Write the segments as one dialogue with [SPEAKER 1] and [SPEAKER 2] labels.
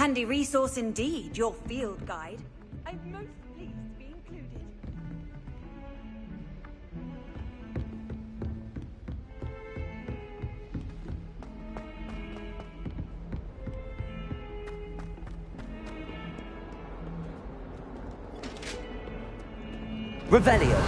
[SPEAKER 1] Handy resource indeed, your field guide. I'm most pleased to be included.
[SPEAKER 2] Revelio.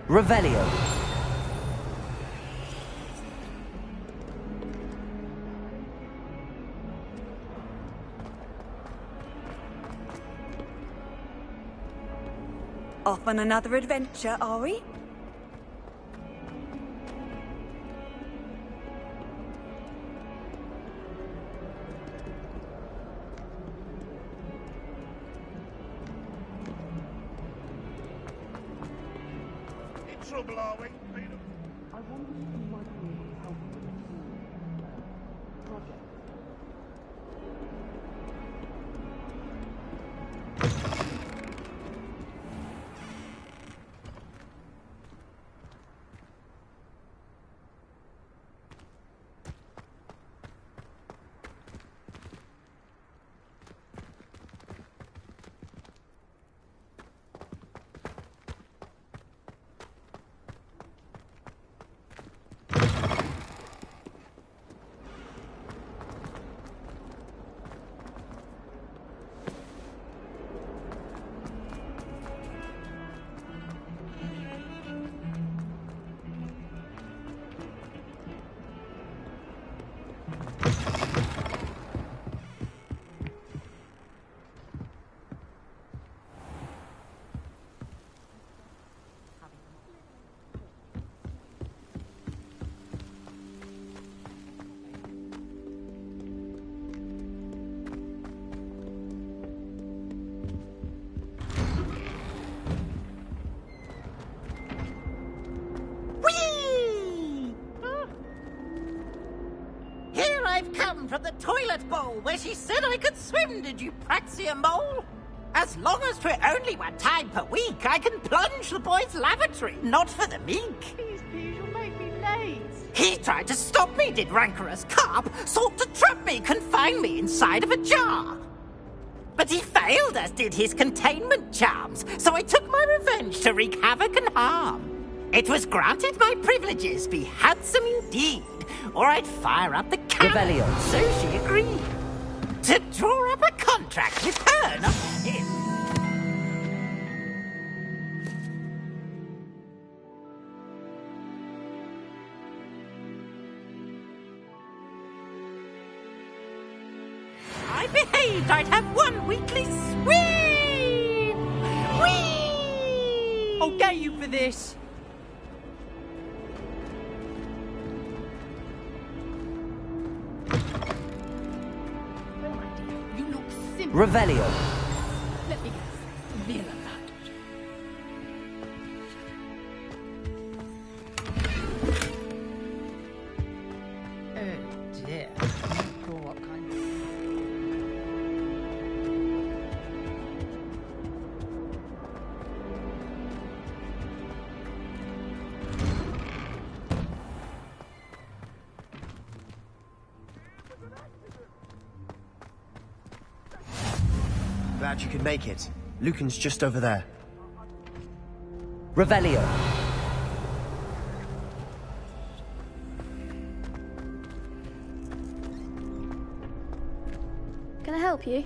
[SPEAKER 2] Revelio.
[SPEAKER 1] Off on another adventure, are we?
[SPEAKER 3] Trouble, are we?
[SPEAKER 4] I wonder if you might be able to help me with the project.
[SPEAKER 5] I've come from the toilet bowl where she said I could swim, did you praxia mole? As long as for only 1 time per week, I can plunge the boy's lavatory, not for the meek.
[SPEAKER 6] Please, you'll make me late.
[SPEAKER 5] He tried to stop me, did rancorous carp, sought to trap me, confine me inside of a jar. But he failed, as did his containment charms, so I took my revenge to wreak havoc and harm. It was granted my privileges be handsome indeed, or I'd fire up the cannon.
[SPEAKER 2] Rebellion.
[SPEAKER 5] So she agreed to draw up a contract with her, not him. I behaved I'd have 1 weekly swim! Whee!
[SPEAKER 6] I'll get you for this. You look simple.
[SPEAKER 2] Revelio.
[SPEAKER 6] Let me guess. Real about it. Oh dear. Sure what kind of...
[SPEAKER 7] Glad you could make it. Lucan's just over there.
[SPEAKER 2] Revelio.
[SPEAKER 8] Can I help you?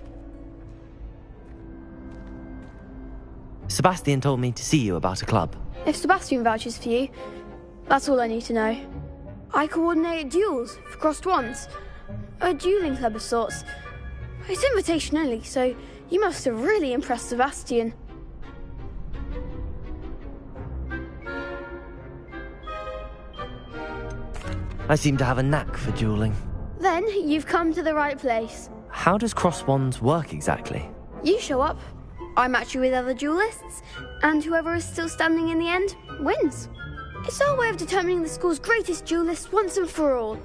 [SPEAKER 2] Sebastian told me to see you about a club.
[SPEAKER 8] If Sebastian vouches for you, that's all I need to know. I coordinate duels for crossed wands. A dueling club of sorts. It's invitation only, so you must have really impressed Sebastian.
[SPEAKER 2] I seem to have a knack for dueling.
[SPEAKER 8] Then Then you've come to the right place.
[SPEAKER 2] How does cross wands work exactly?
[SPEAKER 8] You show up, I match you with other duelists, and whoever is still standing in the end wins. It's our way of determining the school's greatest duelist once and for all.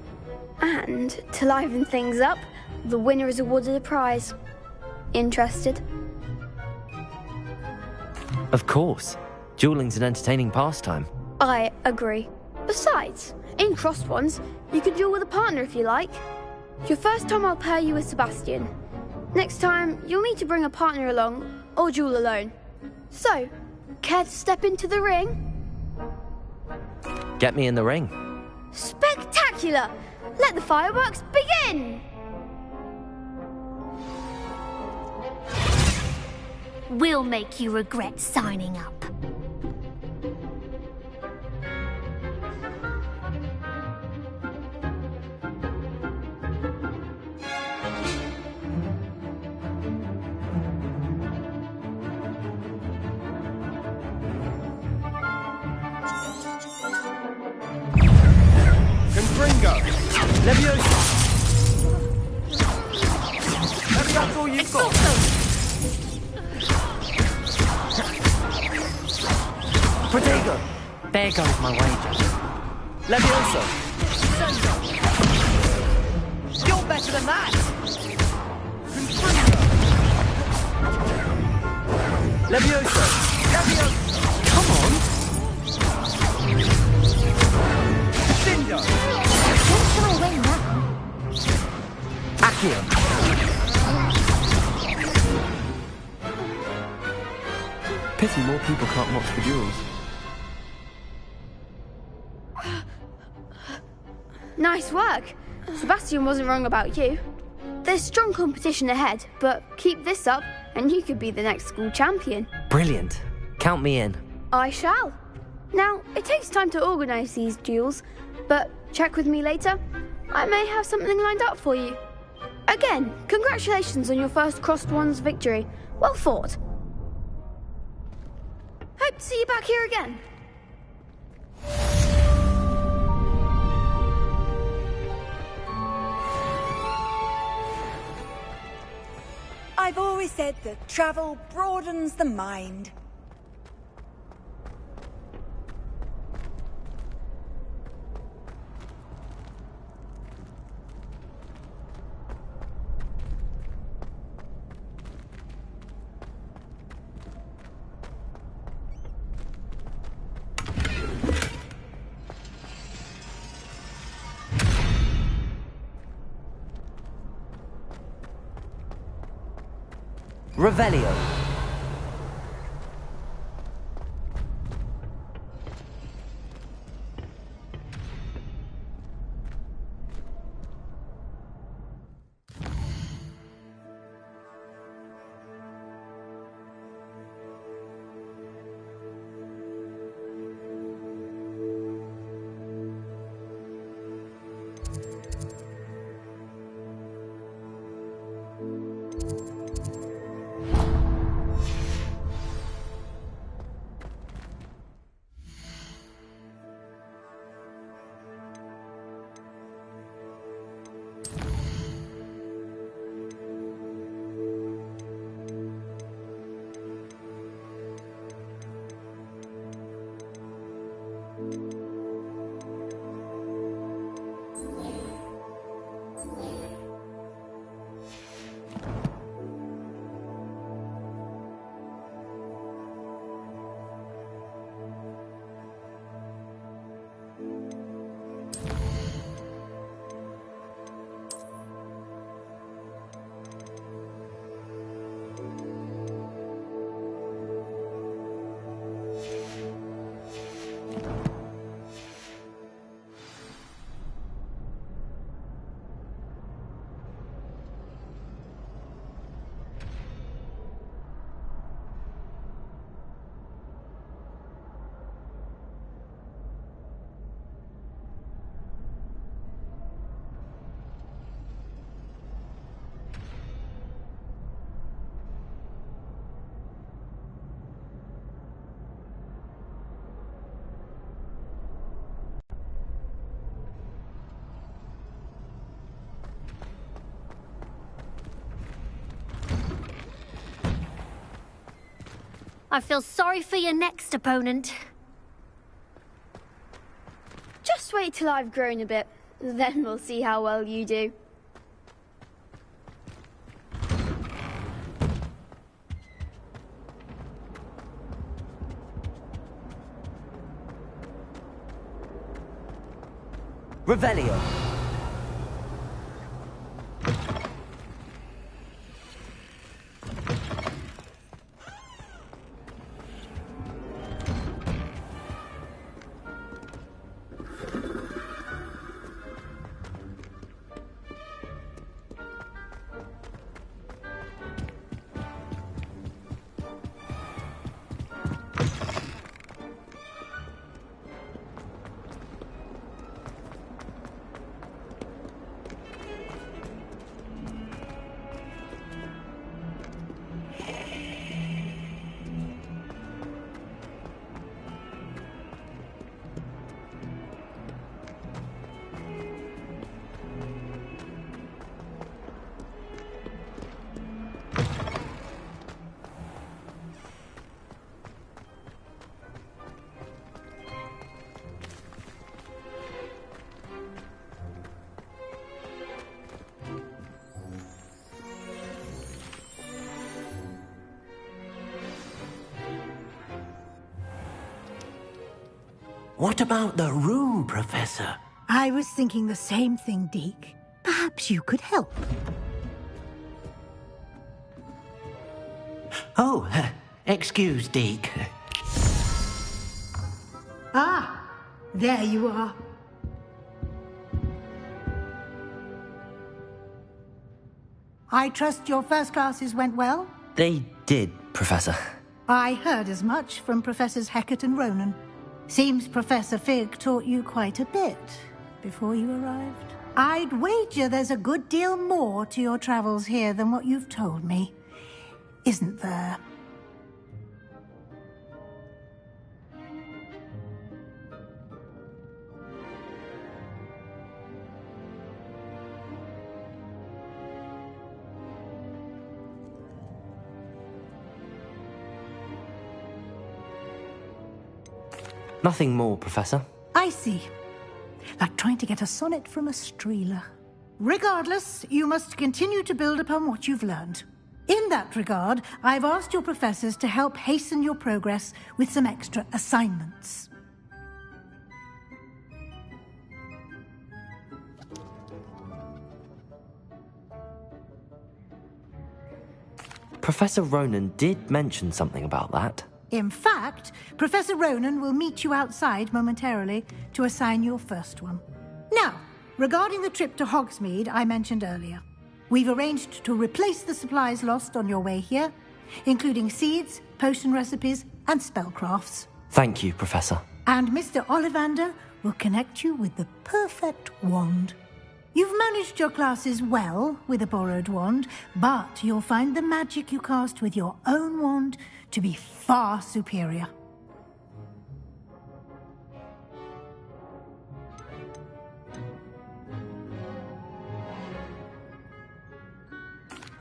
[SPEAKER 8] And to liven things up, the winner is awarded a prize. Interested?
[SPEAKER 2] Of course. Dueling's an entertaining pastime.
[SPEAKER 8] I agree. Besides, in crossed ones, you can duel with a partner if you like. Your first time I'll pair you with Sebastian. Next time, you'll need to bring a partner along, or duel alone. So, care to step into the ring?
[SPEAKER 2] Get me in the ring.
[SPEAKER 8] Spectacular! Let the fireworks begin!
[SPEAKER 9] We'll make you regret signing up.
[SPEAKER 3] Confringo!
[SPEAKER 2] Leviosa! Maybe that's all you've got. Protego! There goes my wager. Leviosa! You're better than that! Leviosa! Leviosa! Come on!
[SPEAKER 3] Cinder!
[SPEAKER 9] Don't throw away now.
[SPEAKER 2] Accio!
[SPEAKER 7] Pity more people can't watch the duels.
[SPEAKER 8] Nice work. Sebastian wasn't wrong about you. There's strong competition ahead, but keep this up and you could be the next school champion.
[SPEAKER 2] Brilliant. Count me in.
[SPEAKER 8] I shall. Now, it takes time to organise these duels, but check with me later. I may have something lined up for you. Again, congratulations on your first crossed wands victory. Well fought. Hope to see you back here again.
[SPEAKER 1] I've always said that travel broadens the mind.
[SPEAKER 2] Revelio.
[SPEAKER 9] I feel sorry for your next opponent.
[SPEAKER 8] Just wait till I've grown a bit. Then we'll see how well you do.
[SPEAKER 2] Revelio.
[SPEAKER 5] What about the room, Professor?
[SPEAKER 10] I was thinking the same thing, Deke. Perhaps you could help.
[SPEAKER 5] Oh, excuse, Deke.
[SPEAKER 10] Ah, there you are. I trust your first classes went well?
[SPEAKER 2] They did, Professor.
[SPEAKER 10] I heard as much from Professors Hecat and Ronan. Seems Professor Fig taught you quite a bit before you arrived. I'd wager there's a good deal more to your travels here than what you've told me. Isn't there?
[SPEAKER 2] Nothing more, Professor.
[SPEAKER 10] I see. Like trying to get a sonnet from a streeler. Regardless, you must continue to build upon what you've learned. In that regard, I've asked your professors to help hasten your progress with some extra assignments.
[SPEAKER 2] Professor Ronan did mention something about that.
[SPEAKER 10] In fact, Professor Ronan will meet you outside momentarily to assign your first one. Now, regarding the trip to Hogsmeade I mentioned earlier, we've arranged to replace the supplies lost on your way here, including seeds, potion recipes, and spellcrafts.
[SPEAKER 2] Thank you, Professor.
[SPEAKER 10] And Mr. Ollivander will connect you with the perfect wand. You've managed your classes well with a borrowed wand, but you'll find the magic you cast with your own wand to be far superior.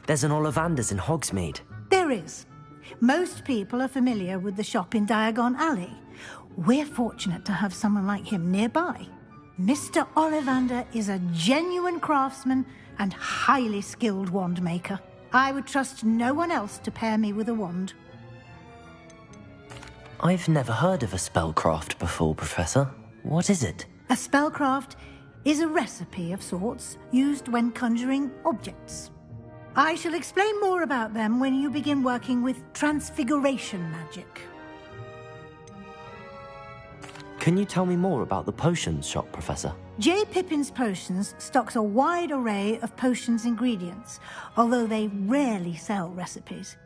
[SPEAKER 2] There's an Ollivander's in Hogsmeade.
[SPEAKER 10] There is. Most people are familiar with the shop in Diagon Alley. We're fortunate to have someone like him nearby. Mr. Ollivander is a genuine craftsman and highly skilled wand maker. I would trust no one else to pair me with a wand.
[SPEAKER 2] I've never heard of a spellcraft before, Professor. What is it?
[SPEAKER 10] A spellcraft is a recipe of sorts used when conjuring objects. I shall explain more about them when you begin working with transfiguration magic.
[SPEAKER 2] Can you tell me more about the potions shop, Professor?
[SPEAKER 10] J. Pippin's Potions stocks a wide array of potions ingredients, although they rarely sell recipes.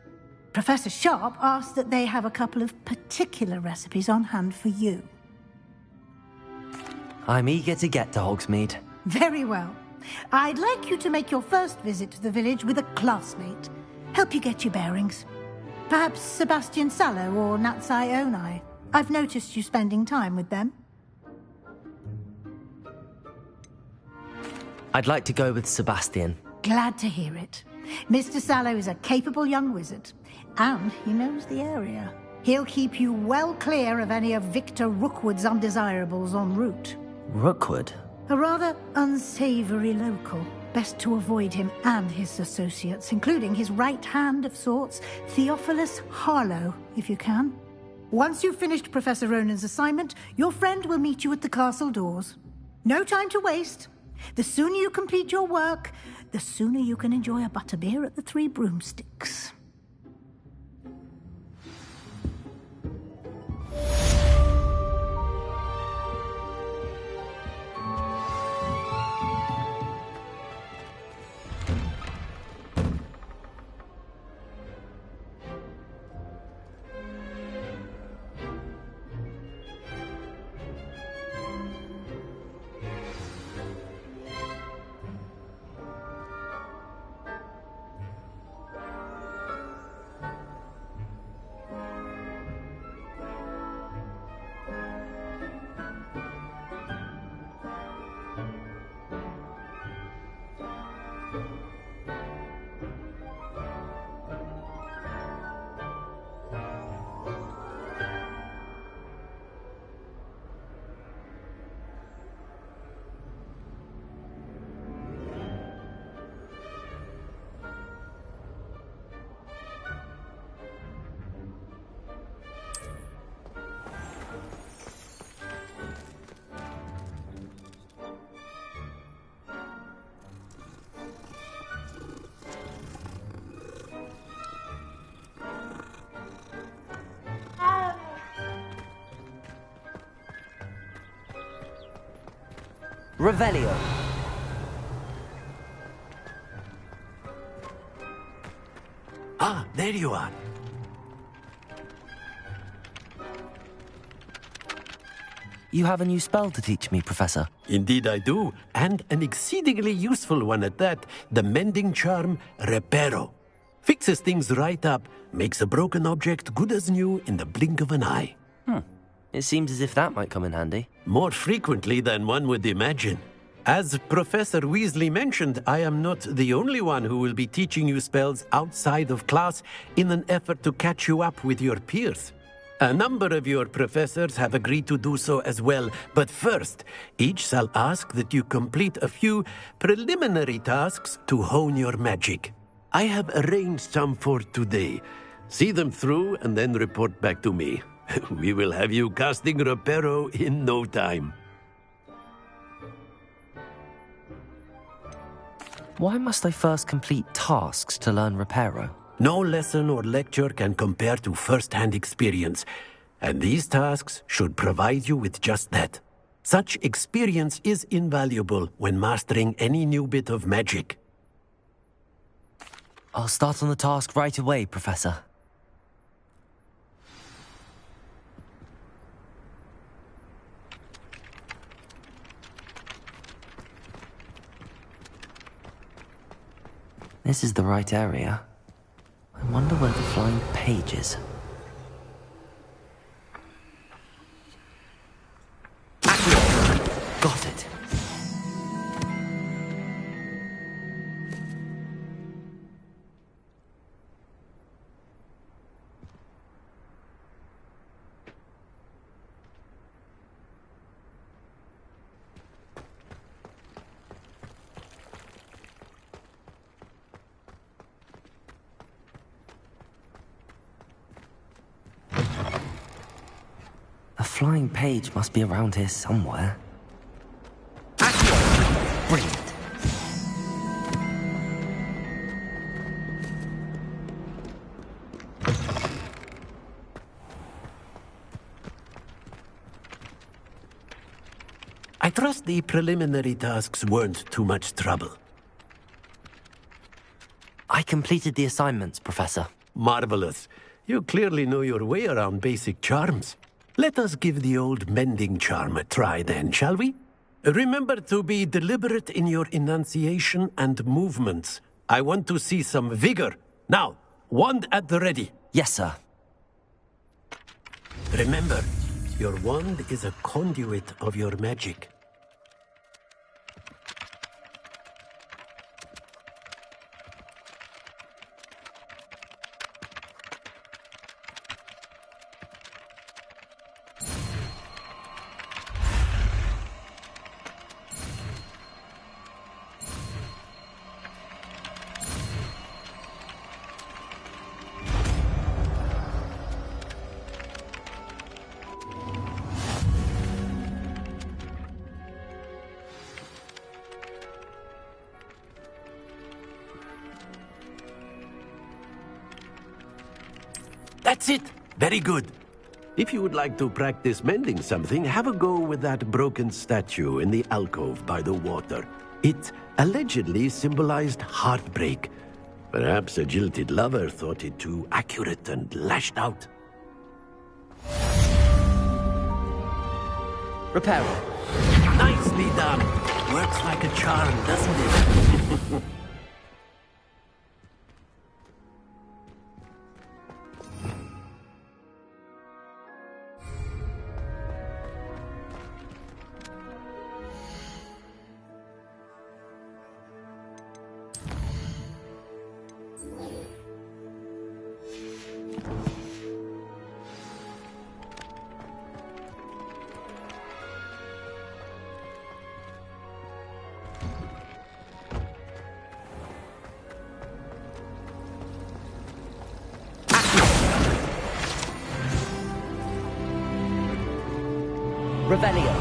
[SPEAKER 10] Professor Sharp asked that they have a couple of particular recipes on hand for you.
[SPEAKER 2] I'm eager to get to Hogsmeade.
[SPEAKER 10] Very well. I'd like you to make your first visit to the village with a classmate. Help you get your bearings. Perhaps Sebastian Sallow or Natsai Onai. I've noticed you spending time with them.
[SPEAKER 2] I'd like to go with Sebastian.
[SPEAKER 10] Glad to hear it. Mr. Sallow is a capable young wizard, and he knows the area. He'll keep you well clear of any of Victor Rookwood's undesirables en route.
[SPEAKER 2] Rookwood?
[SPEAKER 10] A rather unsavory local. Best to avoid him and his associates, including his right hand of sorts, Theophilus Harlow, if you can. Once you've finished Professor Ronan's assignment, your friend will meet you at the castle doors. No time to waste. The sooner you complete your work, the sooner you can enjoy a butterbeer at the Three Broomsticks.
[SPEAKER 2] Revelio.
[SPEAKER 11] Ah, there you are.
[SPEAKER 2] You have a new spell to teach me, Professor.
[SPEAKER 11] Indeed I do, and an exceedingly useful one at that. The mending charm, Reparo. Fixes things right up, makes a broken object good as new in the blink of an eye.
[SPEAKER 2] It seems as if that might come in handy.
[SPEAKER 11] More frequently than one would imagine. As Professor Weasley mentioned, I am not the only one who will be teaching you spells outside of class in an effort to catch you up with your peers. A number of your professors have agreed to do so as well, but first, each shall ask that you complete a few preliminary tasks to hone your magic. I have arranged some for today. See them through and then report back to me. We will have you casting Reparo in no time.
[SPEAKER 2] Why must I first complete tasks to learn Reparo?
[SPEAKER 11] No lesson or lecture can compare to first-hand experience, and these tasks should provide you with just that. Such experience is invaluable when mastering any new bit of magic.
[SPEAKER 2] I'll start on the task right away, Professor. This is the right area. I wonder where the flying page is. Got it. The flying page must be around here somewhere. Brilliant.
[SPEAKER 11] I trust the preliminary tasks weren't too much trouble.
[SPEAKER 2] I completed the assignments, Professor.
[SPEAKER 11] Marvelous. You clearly know your way around basic charms. Let us give the old mending charm a try then, shall we? Remember to be deliberate in your enunciation and movements. I want to see some vigor. Now, wand at the ready.
[SPEAKER 2] Yes, sir.
[SPEAKER 11] Remember, your wand is a conduit of your magic. That's it. Very good. If you would like to practice mending something, have a go with that broken statue in the alcove by the water. It allegedly symbolized heartbreak. Perhaps a jilted lover thought it too accurate and lashed out.
[SPEAKER 2] Repair it.
[SPEAKER 11] Nicely done. Works like a charm, doesn't it?
[SPEAKER 2] Revelio.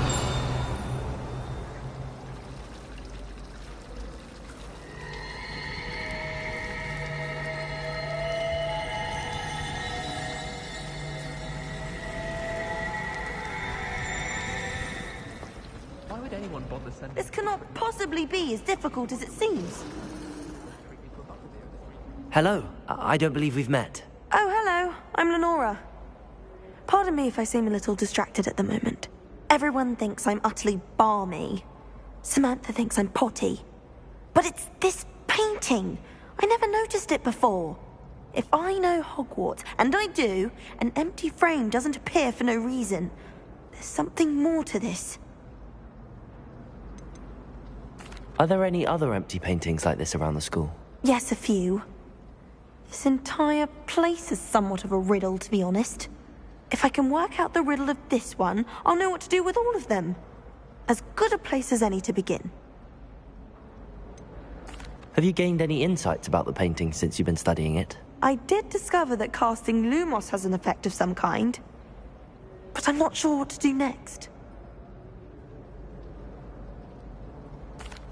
[SPEAKER 7] Why would anyone bother sending...
[SPEAKER 1] This cannot possibly be as difficult as it seems.
[SPEAKER 2] Hello. I don't believe we've met.
[SPEAKER 1] Oh, hello. I'm Lenora. Pardon me if I seem a little distracted at the moment. Everyone thinks I'm utterly balmy. Samantha thinks I'm potty. But it's this painting. I never noticed it before. If I know Hogwarts, and I do, an empty frame doesn't appear for no reason. There's something more to this.
[SPEAKER 2] Are there any other empty paintings like this around the school?
[SPEAKER 1] Yes, a few. This entire place is somewhat of a riddle, to be honest. If I can work out the riddle of this one, I'll know what to do with all of them. As good a place as any to begin.
[SPEAKER 2] Have you gained any insights about the painting since you've been studying it?
[SPEAKER 1] I did discover that casting Lumos has an effect of some kind. But I'm not sure what to do next.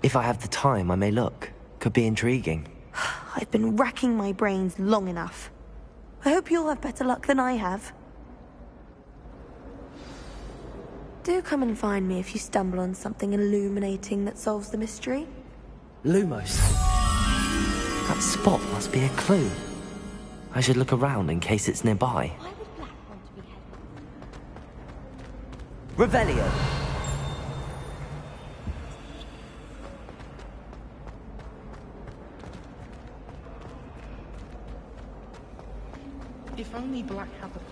[SPEAKER 2] If I have the time, I may look. Could be intriguing.
[SPEAKER 1] I've been racking my brains long enough. I hope you'll have better luck than I have. Do come and find me if you stumble on something illuminating that solves the mystery.
[SPEAKER 2] Lumos. That spot must be a clue. I should look around in case it's nearby.
[SPEAKER 9] Why would Black want to be head?
[SPEAKER 2] Revelio.
[SPEAKER 6] If only Black had the power.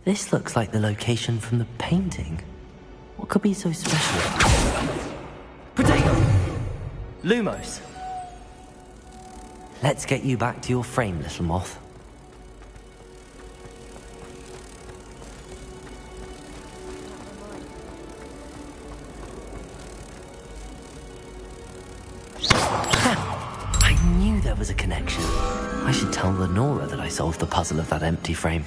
[SPEAKER 2] This looks like the location from the painting. What could be so special? Potato! Lumos! Let's get you back to your frame, little moth. I knew there was a connection. I should tell Lenora that I solved the puzzle of that empty frame.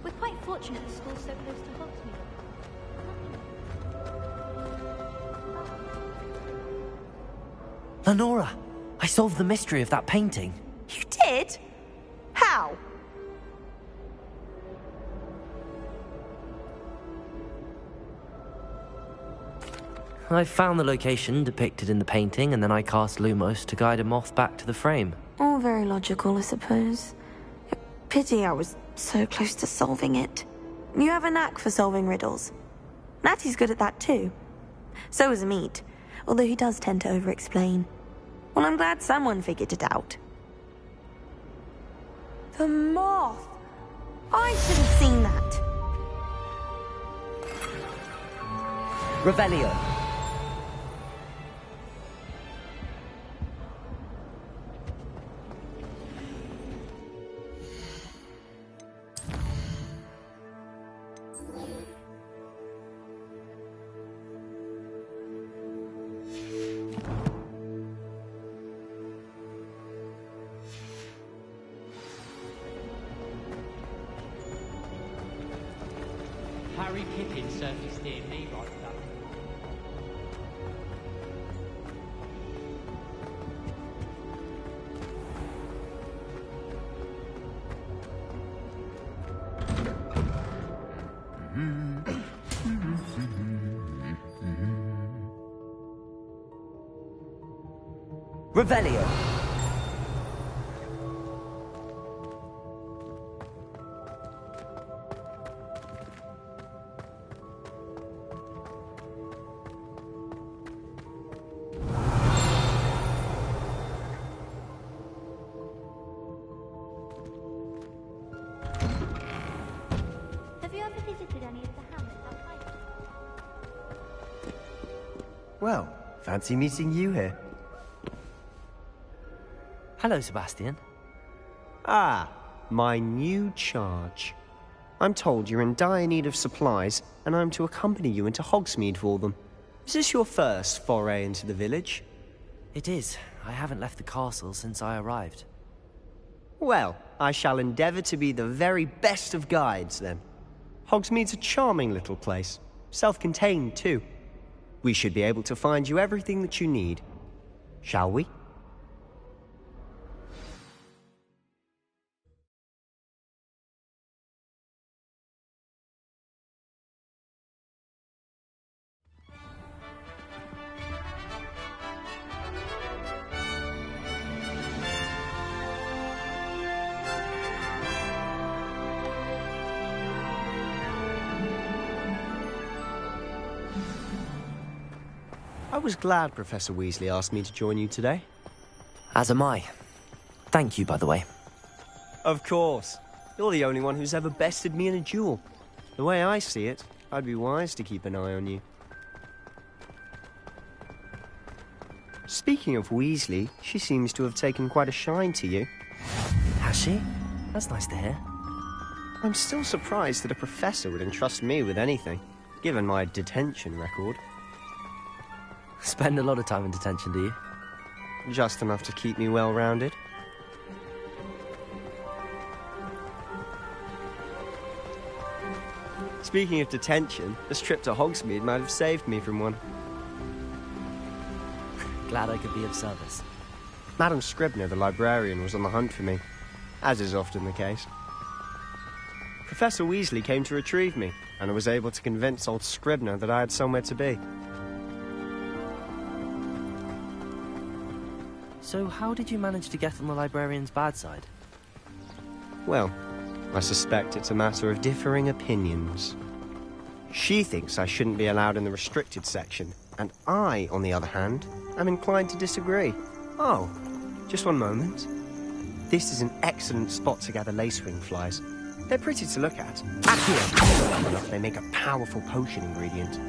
[SPEAKER 9] We're quite fortunate the school's so close to Hogsmeade.
[SPEAKER 2] Lenora! I solved the mystery of that painting.
[SPEAKER 1] You did? How?
[SPEAKER 2] I found the location depicted in the painting, and then I cast Lumos to guide a moth back to the frame.
[SPEAKER 1] All very logical, I suppose. A pity I was so close to solving it. You have a knack for solving riddles. Natty's good at that too. So is Meat, although he does tend to over-explain. Well, I'm glad someone figured it out. The moth! I should have seen that.
[SPEAKER 2] Revelio.
[SPEAKER 12] Harry Pippin certainly steered me right, though.
[SPEAKER 2] Revelio.
[SPEAKER 9] Have you ever visited any of the hamlets outside?
[SPEAKER 13] Well, fancy meeting you here.
[SPEAKER 2] Hello, Sebastian.
[SPEAKER 13] Ah, my new charge. I'm told you're in dire need of supplies, and I'm to accompany you into Hogsmeade for them. Is this your first foray into the village?
[SPEAKER 2] It is. I haven't left the castle since I arrived.
[SPEAKER 13] Well, I shall endeavour to be the very best of guides, then. Hogsmeade's a charming little place. Self-contained, too. We should be able to find you everything that you need. Shall we? I was glad Professor Weasley asked me to join you today.
[SPEAKER 2] As am I. Thank you, by the way.
[SPEAKER 13] Of course. You're the only one who's ever bested me in a duel. The way I see it, I'd be wise to keep an eye on you. Speaking of Weasley, she seems to have taken quite a shine to you.
[SPEAKER 2] Has she? That's nice to hear.
[SPEAKER 13] I'm still surprised that a professor would entrust me with anything, given my detention record.
[SPEAKER 2] Spend a lot of time in detention, do you?
[SPEAKER 13] Just enough to keep me well-rounded. Speaking of detention, this trip to Hogsmeade might have saved me from one.
[SPEAKER 2] Glad I could be of service.
[SPEAKER 13] Madam Scribner, the librarian, was on the hunt for me, as is often the case. Professor Weasley came to retrieve me, and I was able to convince old Scribner that I had somewhere to be.
[SPEAKER 2] So how did you manage to get on the librarian's bad side?
[SPEAKER 13] Well, I suspect it's a matter of differing opinions. She thinks I shouldn't be allowed in the restricted section, and I, on the other hand, am inclined to disagree. Oh, just one moment. This is an excellent spot to gather lacewing flies. They're pretty to look at. Actually, they make a powerful potion ingredient.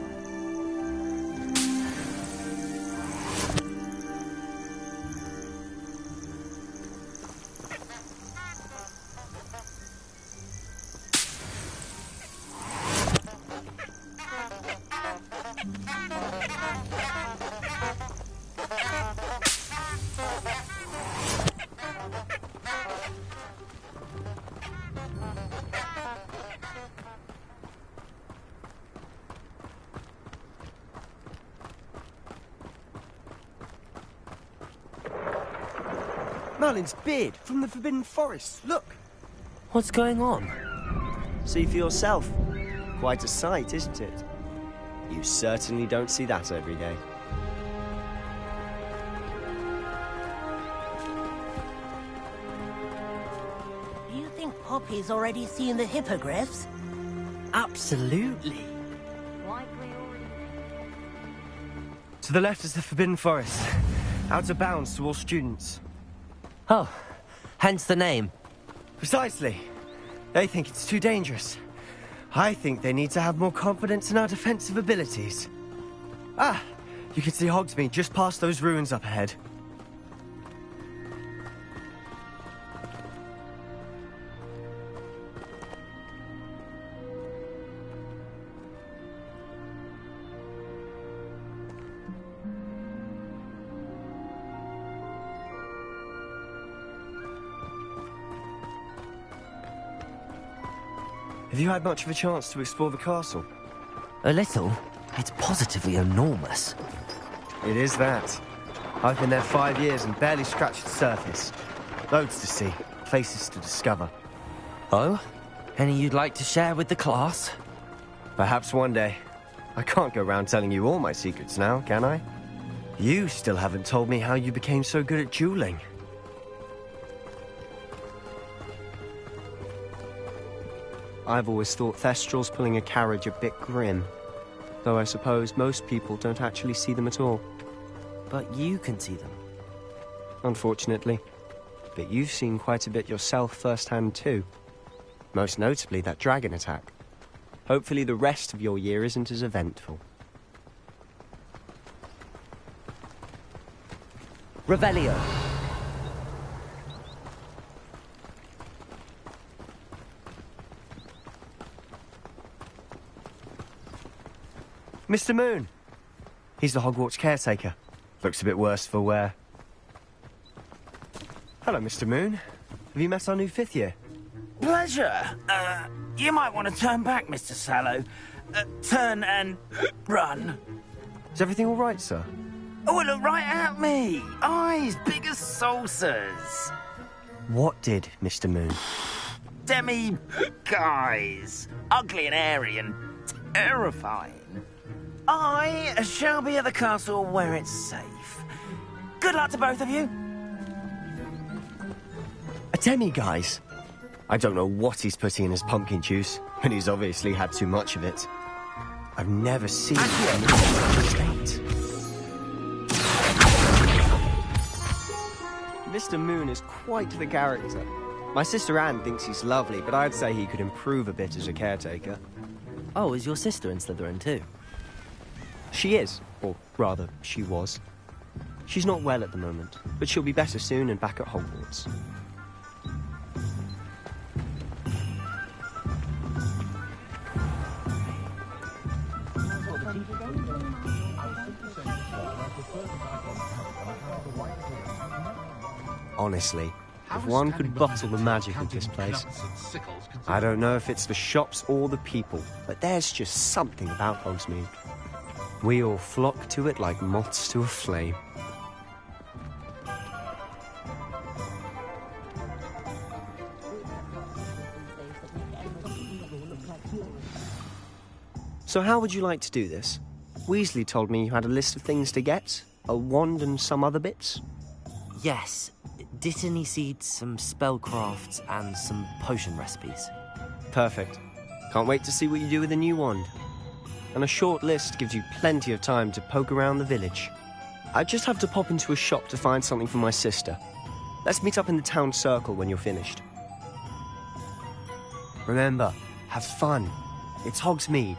[SPEAKER 13] Merlin's beard from the Forbidden Forest. Look.
[SPEAKER 2] What's going on?
[SPEAKER 13] See for yourself. Quite a sight, isn't it? You certainly don't see that every day.
[SPEAKER 14] Do you think Poppy's already seen the hippogriffs?
[SPEAKER 2] Absolutely.
[SPEAKER 13] To the left is the Forbidden Forest. Out of bounds to all students.
[SPEAKER 2] Oh, hence the name.
[SPEAKER 13] Precisely. They think it's too dangerous. I think they need to have more confidence in our defensive abilities. Ah, you can see Hogsmeade just past those ruins up ahead. Have you had much of a chance to explore the castle?
[SPEAKER 2] A little? It's positively enormous.
[SPEAKER 13] It is that. I've been there 5 years and barely scratched the surface. Loads to see, places to discover.
[SPEAKER 2] Oh? Any you'd like to share with the class?
[SPEAKER 13] Perhaps one day. I can't go around telling you all my secrets now, can I? You still haven't told me how you became so good at dueling. I've always thought Thestrals pulling a carriage a bit grim. Though I suppose most people don't actually see them at all.
[SPEAKER 2] But you can see them.
[SPEAKER 13] Unfortunately. But you've seen quite a bit yourself firsthand too. Most notably that dragon attack. Hopefully the rest of your year isn't as eventful.
[SPEAKER 2] Revelio.
[SPEAKER 13] Mr. Moon! He's the Hogwarts caretaker. Looks a bit worse for wear. Hello, Mr. Moon. Have you met our new 5th year?
[SPEAKER 15] Pleasure. You might want to turn back, Mr. Sallow. Turn and run.
[SPEAKER 13] Is everything all right, sir?
[SPEAKER 15] Oh, look right at me. Eyes big as saucers.
[SPEAKER 13] What did, Mr. Moon?
[SPEAKER 15] Guys. Ugly and airy and terrifying. I shall be at the castle where it's safe. Good luck to both of you.
[SPEAKER 13] A demi-guise? I don't know what he's putting in his pumpkin juice, but he's obviously had too much of it. I've never seen him in such a state. Mr. Moon is quite the character. My sister Anne thinks he's lovely, but I'd say he could improve a bit as a caretaker.
[SPEAKER 2] Oh, is your sister in Slytherin too?
[SPEAKER 13] She is, or rather, she was. She's not well at the moment, but she'll be better soon and back at Hogwarts. Honestly, if one could bottle the magic of this place. I don't know if it's the shops or the people, but there's just something about Hogsmeade. We all flock to it like moths to a flame. So how would you like to do this? Weasley told me you had a list of things to get. A wand and some other bits.
[SPEAKER 2] Yes. Dittany seeds, some spellcrafts, and some potion recipes.
[SPEAKER 13] Perfect. Can't wait to see what you do with the new wand. And a short list gives you plenty of time to poke around the village. I just have to pop into a shop to find something for my sister. Let's meet up in the town circle when you're finished. Remember, have fun. It's Hogsmeade.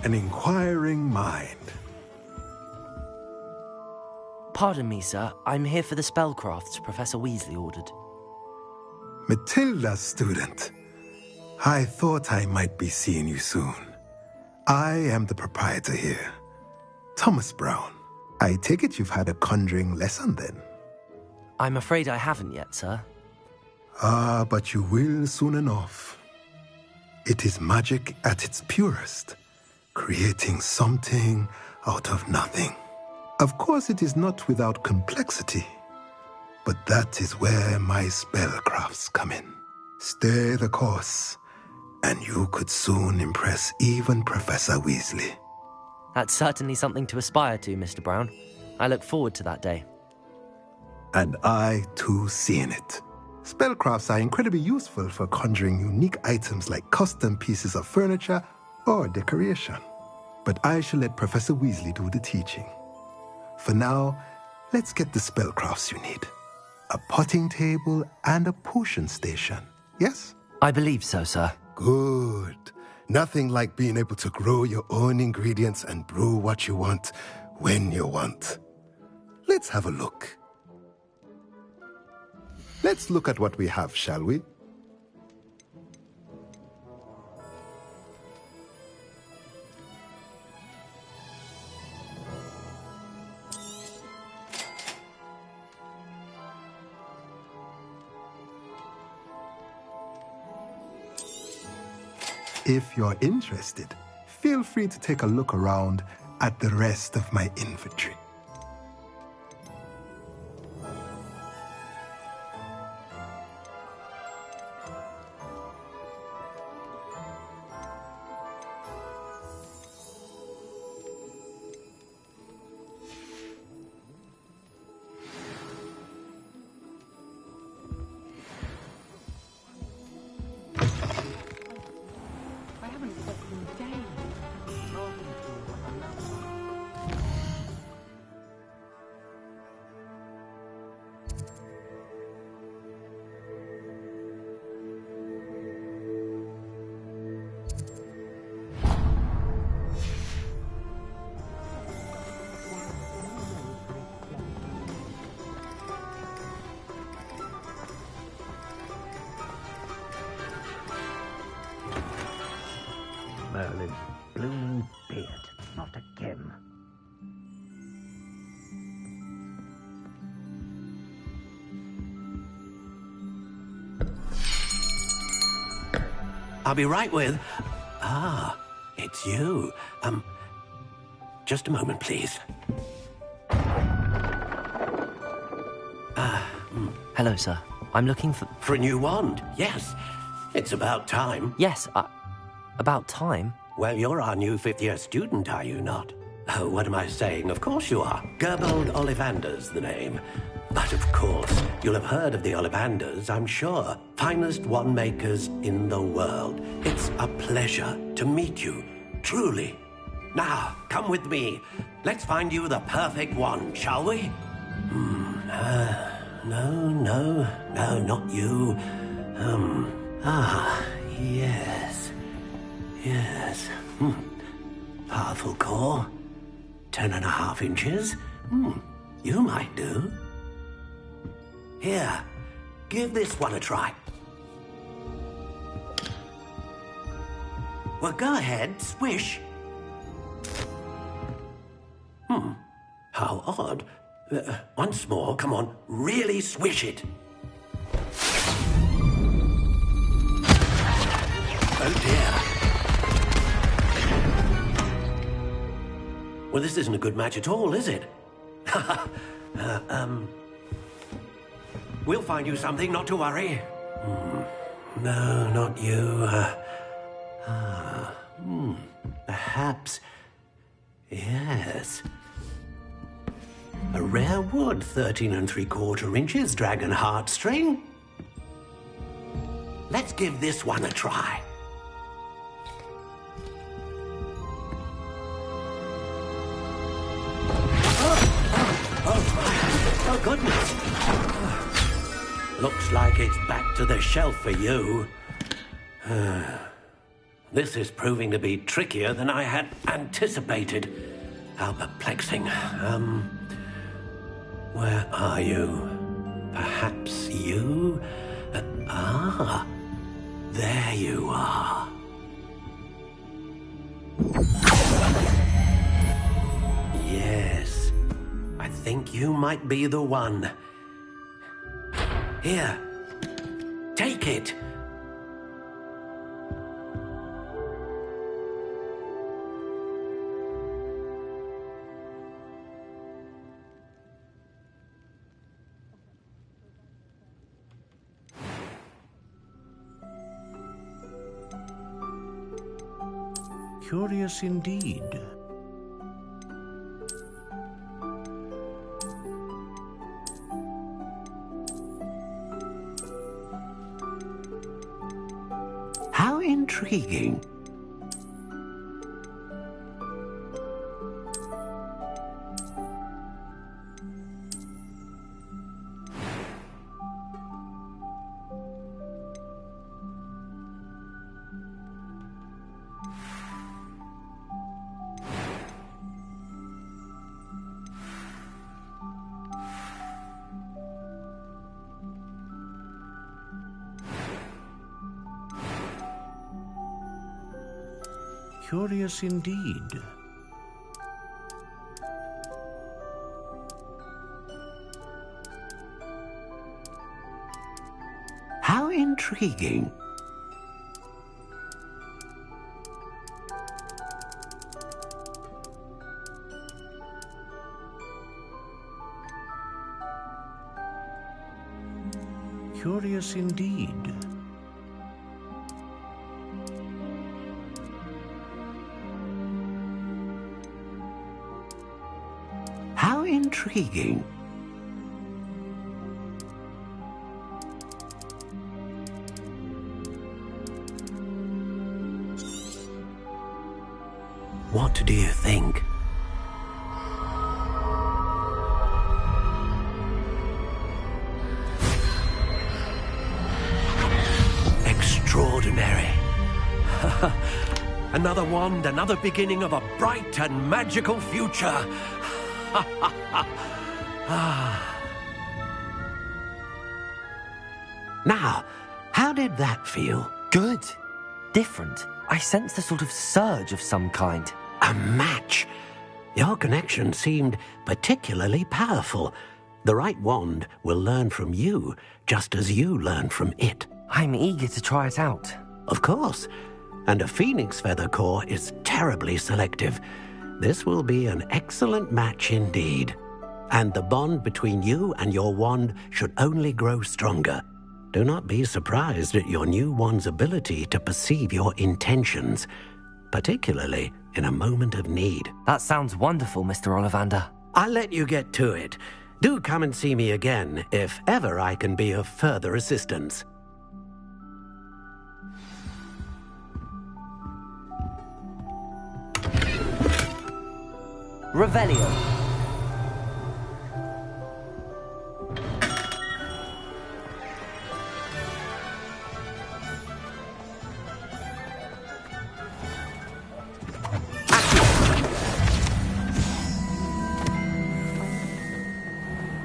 [SPEAKER 16] An inquiring mind.
[SPEAKER 2] Pardon me, sir. I'm here for the spellcrafts Professor Weasley ordered.
[SPEAKER 16] Matilda's student. I thought I might be seeing you soon. I am the proprietor here, Thomas Brown. I take it you've had a conjuring lesson then?
[SPEAKER 2] I'm afraid I haven't yet, sir.
[SPEAKER 16] Ah, but you will soon enough. It is magic at its purest, creating something out of nothing. Of course, it is not without complexity, but that is where my spellcrafts come in. Stay the course, and you could soon impress even Professor Weasley.
[SPEAKER 2] That's certainly something to aspire to, Mr. Brown. I look forward to that day.
[SPEAKER 16] And I, too, see in it. Spellcrafts are incredibly useful for conjuring unique items like custom pieces of furniture or decoration. But I shall let Professor Weasley do the teaching. For now, let's get the spellcrafts you need. A potting table and a potion station, yes?
[SPEAKER 2] I believe so, sir.
[SPEAKER 16] Good. Nothing like being able to grow your own ingredients and brew what you want when you want. Let's have a look. Let's look at what we have, shall we? If you're interested, feel free to take a look around at the rest of my inventory.
[SPEAKER 11] Merlin's blooming beard, not again. I'll be right with... Ah, it's you. Just a moment, please.
[SPEAKER 2] Hello, sir. I'm looking for...
[SPEAKER 11] For a new wand, yes. It's about time.
[SPEAKER 2] Yes, about time?
[SPEAKER 11] Well, you're our new fifth-year student, are you not? Oh, what am I saying? Of course you are. Gerbold Ollivander's the name. But of course, you'll have heard of the Ollivanders, I'm sure. Finest wand makers in the world. It's a pleasure to meet you, truly. Now, come with me. Let's find you the perfect wand, shall we? No, not you. Yes. Powerful core. 10.5 inches. You might do. Here, give this one a try. Well, go ahead, swish. How odd. Once more, come on, really swish it. Oh dear. Well, this isn't a good match at all, is it? We'll find you something, not to worry. No, not you. Perhaps... Yes. A rare wood, 13 3/4 inches, dragon heartstring. Let's give this one a try. Oh, goodness. Looks like it's back to the shelf for you. This is proving to be trickier than I had anticipated. How perplexing. Where are you? Perhaps you? There you are. Yes, I think you might be the one. Here, take it.
[SPEAKER 17] Curious indeed.
[SPEAKER 11] How intriguing.
[SPEAKER 17] Curious indeed.
[SPEAKER 11] How intriguing.
[SPEAKER 17] Curious indeed.
[SPEAKER 11] How intriguing. What do you think? Extraordinary. Another wand, another beginning of a bright and magical future. Now, how did that feel?
[SPEAKER 2] Good. Different. I sensed a sort of surge of some kind.
[SPEAKER 11] A match. Your connection seemed particularly powerful. The right wand will learn from you, just as you learn from it.
[SPEAKER 2] I'm eager to try it out.
[SPEAKER 11] Of course. And a phoenix feather core is terribly selective. This will be an excellent match indeed. And the bond between you and your wand should only grow stronger. Do not be surprised at your new wand's ability to perceive your intentions, particularly in a moment of need.
[SPEAKER 2] That sounds wonderful, Mr. Ollivander.
[SPEAKER 11] I'll let you get to it. Do come and see me again if ever I can be of further assistance.
[SPEAKER 2] Revelio.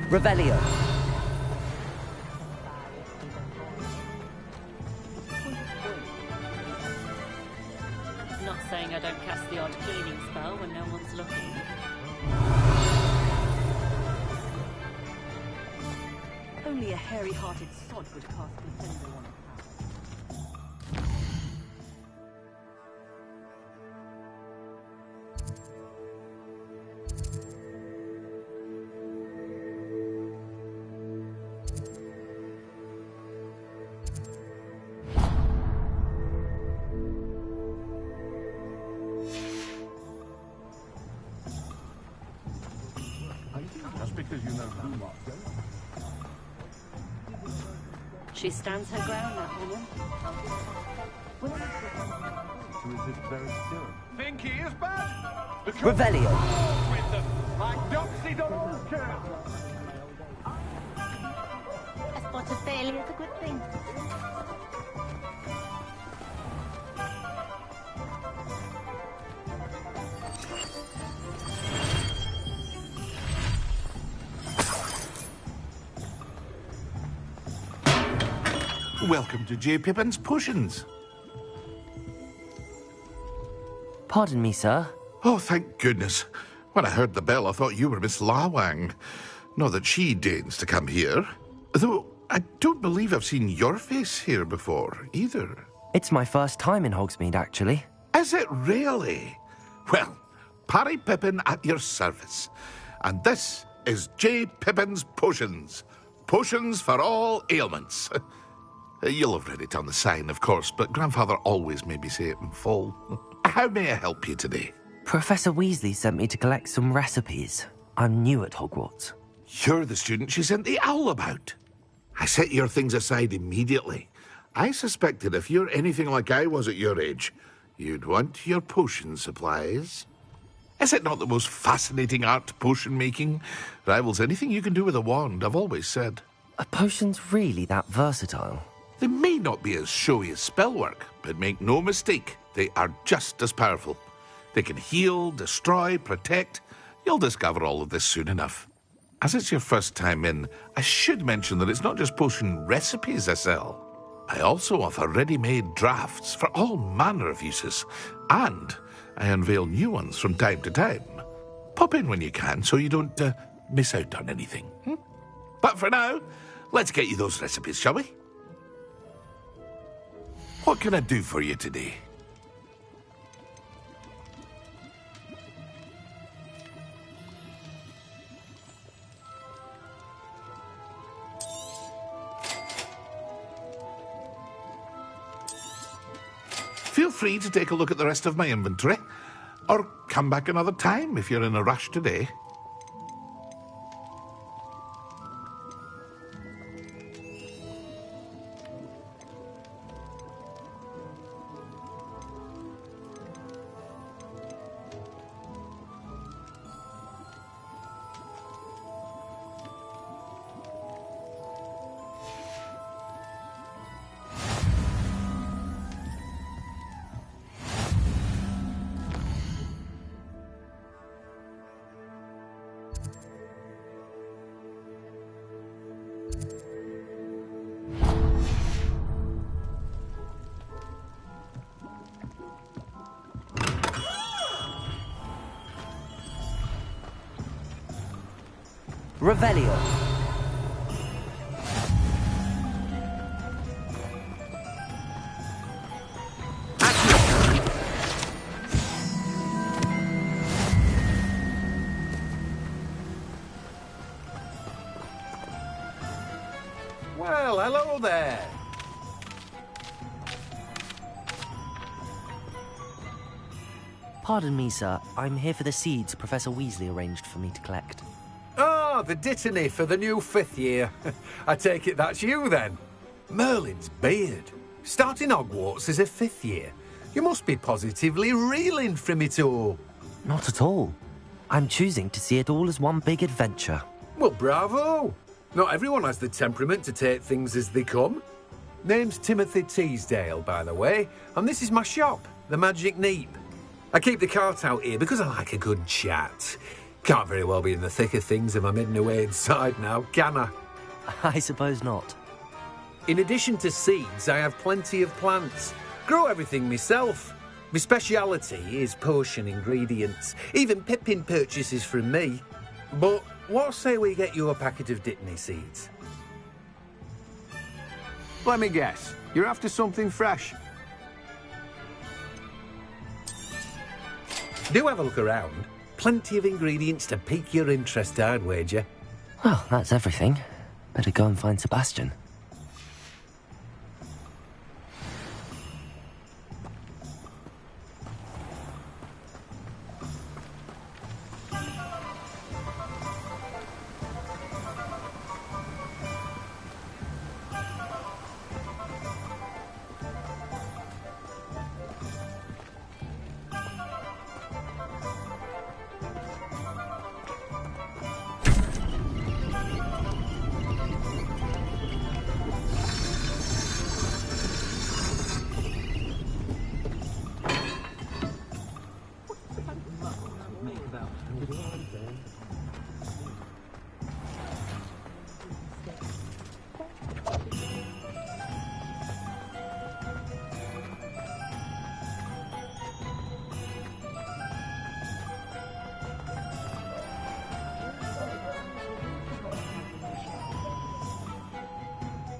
[SPEAKER 2] Revelio.
[SPEAKER 18] Not saying I don't cast the odd cleaning spell when no one's looking. Only a hairy-hearted sod would cast Defender on a She stands her ground, that woman.
[SPEAKER 3] Think he is bad?
[SPEAKER 2] Revelio.
[SPEAKER 3] Like Doxy don't care.
[SPEAKER 9] A spot of failure is a good thing.
[SPEAKER 17] Welcome to J. Pippin's Potions.
[SPEAKER 2] Pardon me, sir.
[SPEAKER 17] Oh, thank goodness. When I heard the bell, I thought you were Miss Lawang. Not that she deigns to come here. Though, I don't believe I've seen your face here before, either.
[SPEAKER 2] It's my first time in Hogsmeade, actually.
[SPEAKER 17] Is it really? Well, Parry Pippin at your service. And this is J. Pippin's Potions. Potions for all ailments. You'll have read it on the sign, of course, but Grandfather always made me say it in full. How may I help you today?
[SPEAKER 2] Professor Weasley sent me to collect some recipes. I'm new at Hogwarts.
[SPEAKER 17] You're the student she sent the owl about. I set your things aside immediately. I suspected if you're anything like I was at your age, you'd want your potion supplies. Is it not the most fascinating art, potion making? Rivals anything you can do with a wand, I've always said.
[SPEAKER 2] Are potions really that versatile?
[SPEAKER 17] They may not be as showy as spellwork, but make no mistake, they are just as powerful. They can heal, destroy, protect. You'll discover all of this soon enough. As it's your first time in, I should mention that it's not just potion recipes I sell. I also offer ready-made drafts for all manner of uses. And I unveil new ones from time to time. Pop in when you can so you don't miss out on anything. But for now, let's get you those recipes, shall we? What can I do for you today? Feel free to take a look at the rest of my inventory, or come back another time if you're in a rush today.
[SPEAKER 2] Revelio.
[SPEAKER 3] Well, hello there.
[SPEAKER 2] Pardon me, sir. I'm here for the seeds Professor Weasley arranged for me to collect.
[SPEAKER 3] Ah, the dittany for the new 5th year. I take it that's you, then. Merlin's beard. Starting Hogwarts as a 5th year. You must be positively reeling from it all.
[SPEAKER 2] Not at all. I'm choosing to see it all as one big adventure.
[SPEAKER 3] Well, bravo. Not everyone has the temperament to take things as they come. Name's Timothy Teasdale, by the way, and this is my shop, the Magic Neep. I keep the cart out here because I like a good chat. Can't very well be in the thick of things if I'm hidden away inside now, can I?
[SPEAKER 2] I suppose not.
[SPEAKER 3] In addition to seeds, I have plenty of plants. Grow everything myself. My speciality is potion ingredients. Even Pippin purchases from me. But what say we get you a packet of Dittany seeds?
[SPEAKER 19] Let me guess. You're after something fresh.
[SPEAKER 3] Do have a look around. Plenty of ingredients to pique your interest, I'd wager.
[SPEAKER 2] Well, that's everything. Better go and find Sebastian.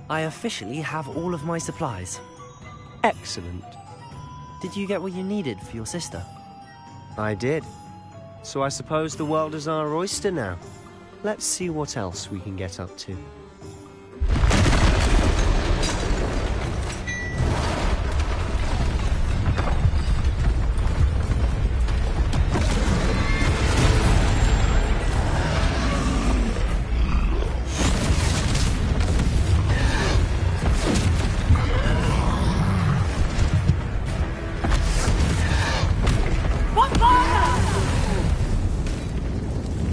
[SPEAKER 2] I officially have all of my supplies.
[SPEAKER 13] Excellent.
[SPEAKER 2] Did you get what you needed for your sister?
[SPEAKER 13] I did. So I suppose the world is our oyster now. Let's see what else we can get up to.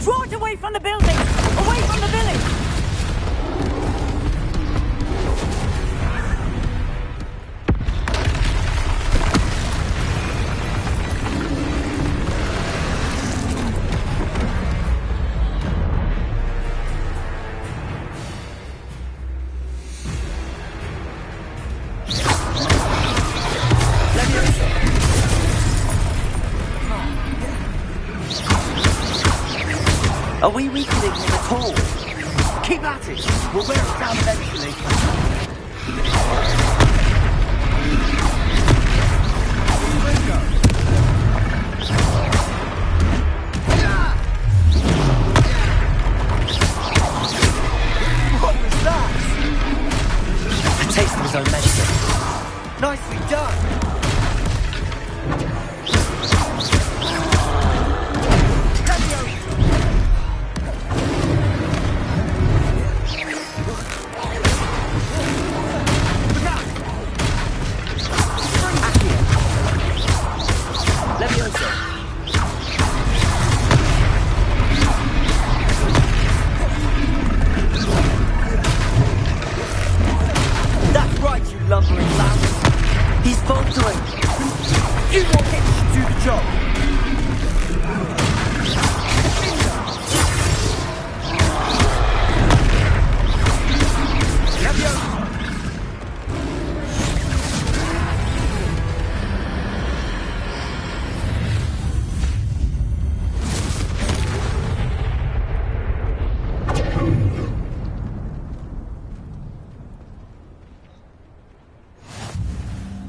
[SPEAKER 5] Draw it away from the building! Away from the village!
[SPEAKER 2] Are we weakening him at all? Keep at it! We'll wear it down eventually. What was that? A taste of his own medicine. Nicely done! That's right, you lumbering lamb. He's faltering. You more hits to do the job.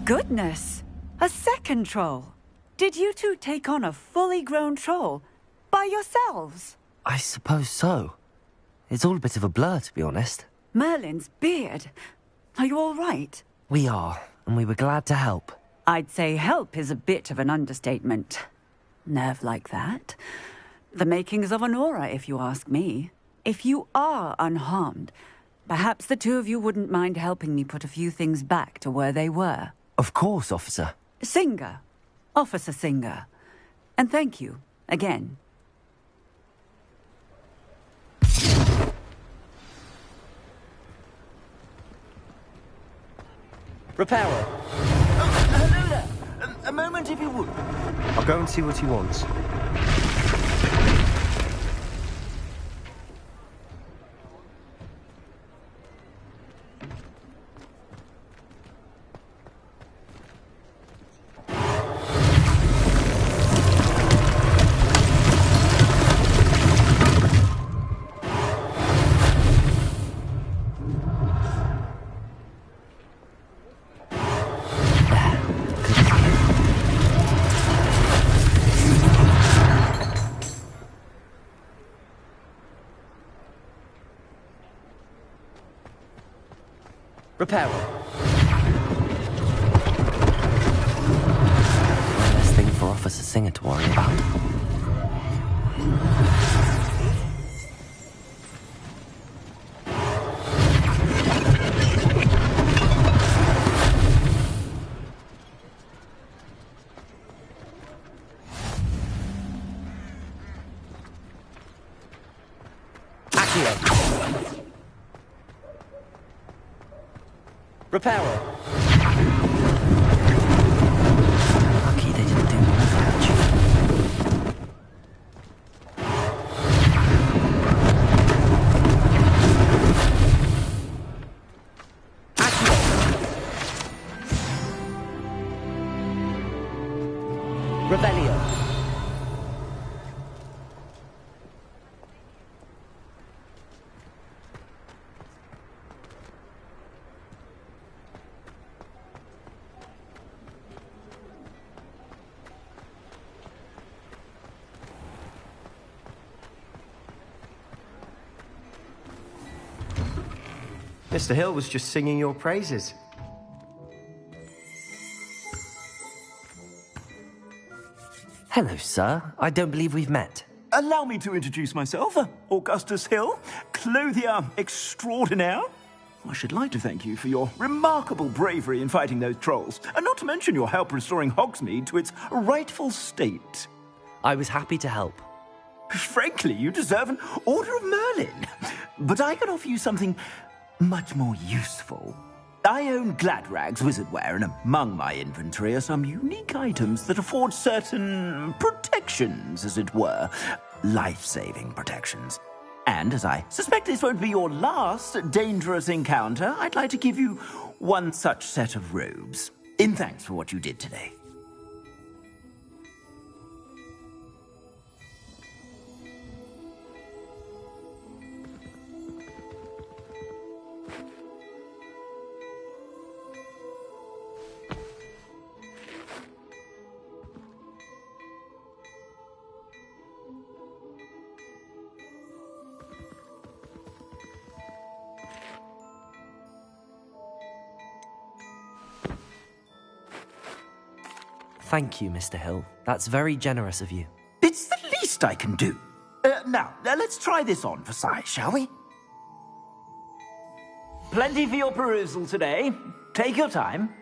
[SPEAKER 20] Goodness! A second troll! Did you two take on a fully grown troll by yourselves?
[SPEAKER 2] I suppose so. It's all a bit of a blur, to be honest.
[SPEAKER 20] Merlin's beard. Are you all right?
[SPEAKER 2] We are, and we were glad to help.
[SPEAKER 20] I'd say help is a bit of an understatement. Nerve like that. The makings of an aura, if you ask me. If you are unharmed, perhaps the two of you wouldn't mind helping me put a few things back to where they were.
[SPEAKER 2] Of course, officer.
[SPEAKER 20] Singer. Officer Singer. And thank you, again.
[SPEAKER 2] Repairer.
[SPEAKER 15] Hello there. A moment, if you would.
[SPEAKER 13] I'll go and see what he wants.
[SPEAKER 2] Repairer. One less thing for Officer Singer to worry about. Repairer. Lucky they didn't do more damage. Revelio.
[SPEAKER 13] Mr. Hill was just singing your praises.
[SPEAKER 2] Hello, sir. I don't believe we've met.
[SPEAKER 21] Allow me to introduce myself, Augustus Hill, clothier extraordinaire. I should like to thank you for your remarkable bravery in fighting those trolls, and not to mention your help restoring Hogsmeade to its rightful state.
[SPEAKER 2] I was happy to help.
[SPEAKER 21] Frankly, you deserve an Order of Merlin. But I can offer you something much more useful. I own Gladrag's wizardware, and among my inventory are some unique items that afford certain protections, as it were. Life-saving protections. And as I suspect this won't be your last dangerous encounter, I'd like to give you one such set of robes, in thanks for what you did today.
[SPEAKER 2] Thank you, Mr. Hill. That's very generous of you.
[SPEAKER 21] It's the least I can do. Now, let's try this on for size, shall we? Plenty for your perusal today. Take your time.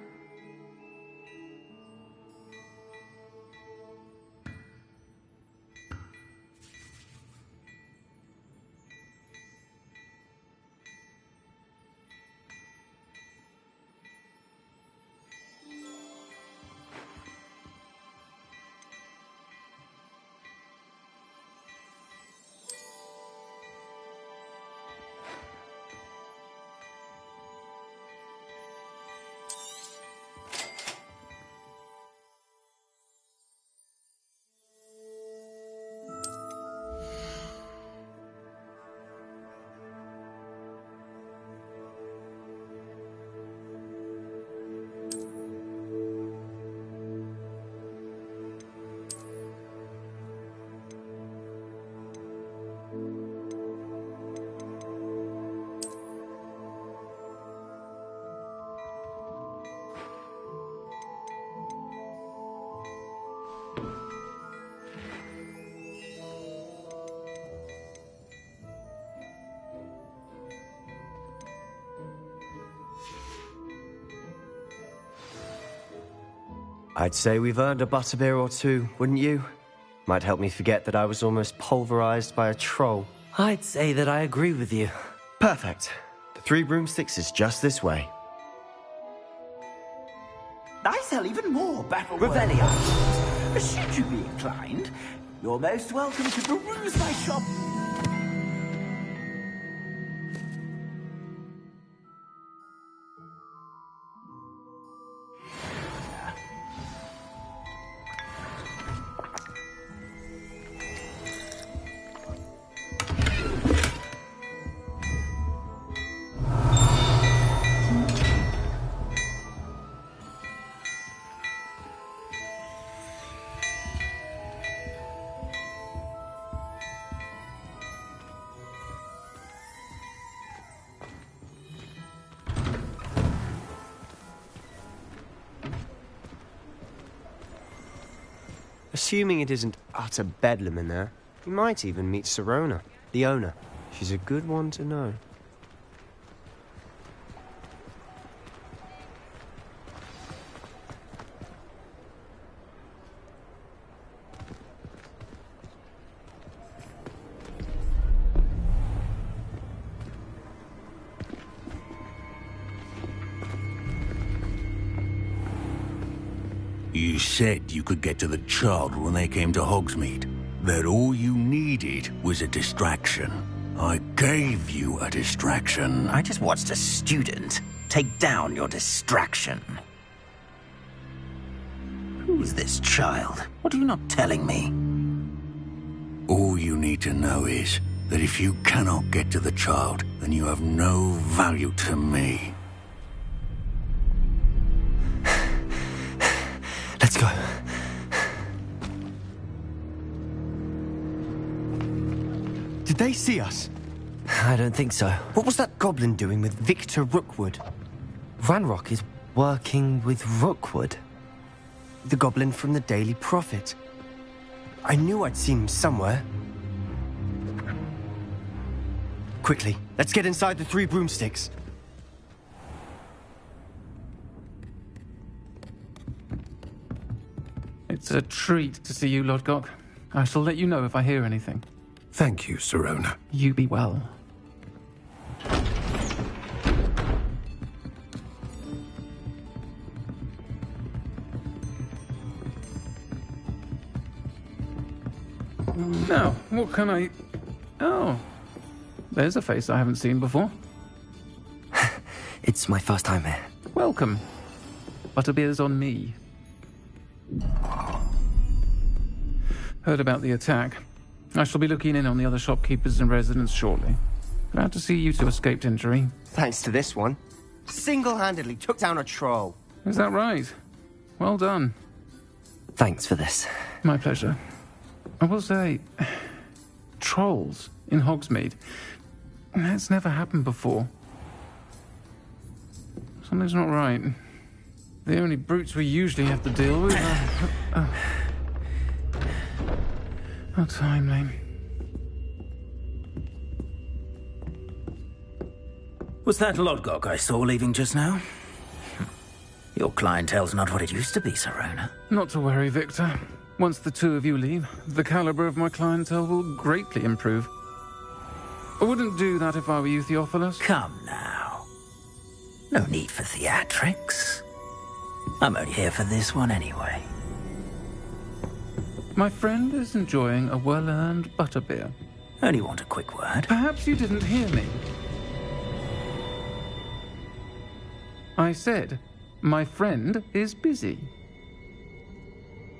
[SPEAKER 13] I'd say we've earned a butterbeer or two, wouldn't you? Might help me forget that I was almost pulverized by a troll.
[SPEAKER 2] I'd say that I agree with you.
[SPEAKER 13] Perfect. The Three Broomsticks is just this way.
[SPEAKER 21] I sell even more battle Revelli items. Should you be inclined, you're most welcome to peruse my shop.
[SPEAKER 13] Assuming it isn't utter bedlam in there, you might even meet Sirona, the owner. She's a good one to know.
[SPEAKER 4] You said you could get to the child when they came to Hogsmeade. That all you needed was a distraction. I gave you a distraction.
[SPEAKER 15] I just watched a student take down your distraction. Who's this child? What are you not telling me?
[SPEAKER 4] All you need to know is that if you cannot get to the child, then you have no value to me.
[SPEAKER 13] Let's go. Did they see us?
[SPEAKER 2] I don't think so.
[SPEAKER 13] What was that goblin doing with Victor Rookwood?
[SPEAKER 2] Ranrock is working with Rookwood.
[SPEAKER 13] The goblin from the Daily Prophet. I knew I'd seen him somewhere. Quickly, let's get inside the Three Broomsticks.
[SPEAKER 22] It's a treat to see you, Lodgok. I shall let you know if I hear anything.
[SPEAKER 3] Thank you, Sirona.
[SPEAKER 22] You be well. Now, what can I... Oh, there's a face I haven't seen before.
[SPEAKER 2] It's my first time here.
[SPEAKER 22] Welcome. Butterbeer's on me. Heard about the attack. I shall be looking in on the other shopkeepers and residents shortly. Glad to see you two escaped injury.
[SPEAKER 13] Thanks to this one. Single-handedly took down a troll.
[SPEAKER 22] Is that right? Well done.
[SPEAKER 2] Thanks for this.
[SPEAKER 22] My pleasure. I will say, trolls in Hogsmeade. That's never happened before. Something's not right. The only brutes we usually have to deal with are timely.
[SPEAKER 15] Was that Lodgok I saw leaving just now? Your clientele's not what it used to be, Sirona.
[SPEAKER 22] Not to worry, Victor. Once the two of you leave, the caliber of my clientele will greatly improve. I wouldn't do that if I were you, Theophilus.
[SPEAKER 15] Come now. No need for theatrics. I'm only here for this one anyway.
[SPEAKER 22] My friend is enjoying a well-earned butterbeer.
[SPEAKER 15] Only want a quick word.
[SPEAKER 22] Perhaps you didn't hear me. I said, my friend is busy.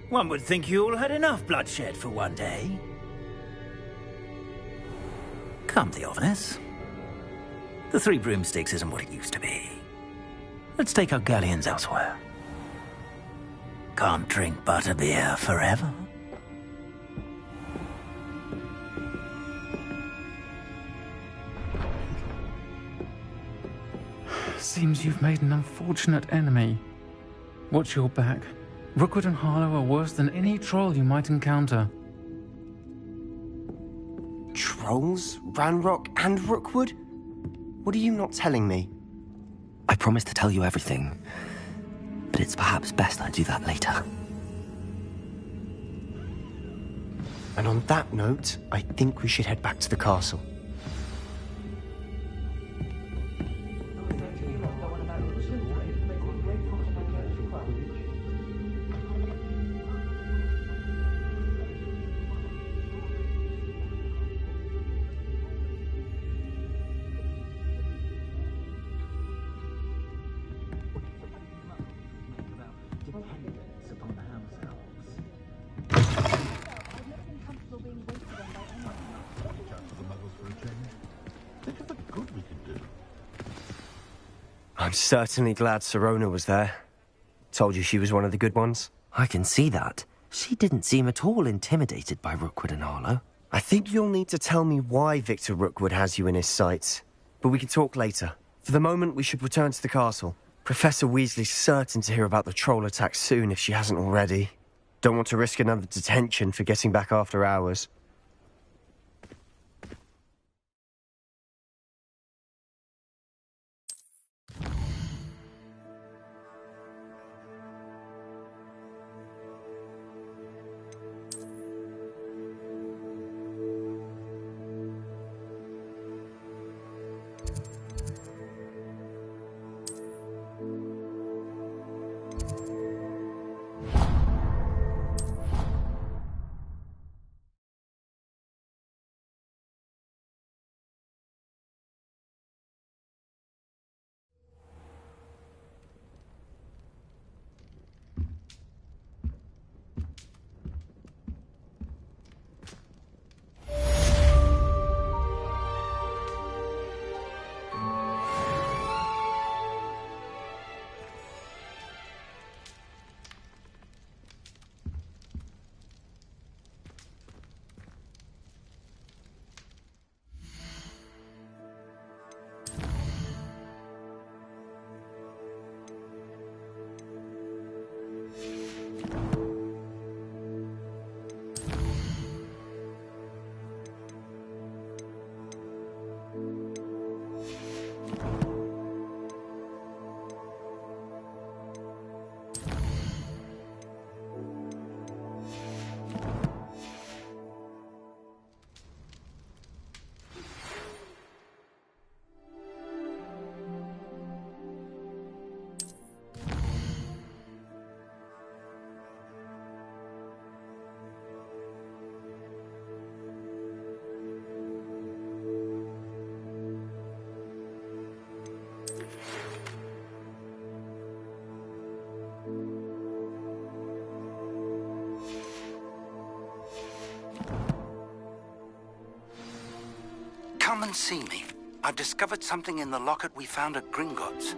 [SPEAKER 15] One would think you all had enough bloodshed for one day. Come, Theophilus. The Three Broomsticks isn't what it used to be. Let's take our galleons elsewhere. Can't drink butterbeer forever.
[SPEAKER 22] Seems you've made an unfortunate enemy. Watch your back. Rookwood and Harlow are worse than any troll you might encounter.
[SPEAKER 13] Trolls? Ranrock and Rookwood? What are you not telling me?
[SPEAKER 2] I promised to tell you everything, but it's perhaps best I do that later.
[SPEAKER 13] And on that note, I think we should head back to the castle. I'm certainly glad Sirona was there. Told you she was one of the good ones.
[SPEAKER 2] I can see that. She didn't seem at all intimidated by Rookwood and Harlow.
[SPEAKER 13] I think you'll need to tell me why Victor Rookwood has you in his sights. But we can talk later. For the moment, we should return to the castle. Professor Weasley's certain to hear about the troll attack soon if she hasn't already. Don't want to risk another detention for getting back after hours.
[SPEAKER 8] Come and see me. I've discovered something in the locket we found at Gringotts.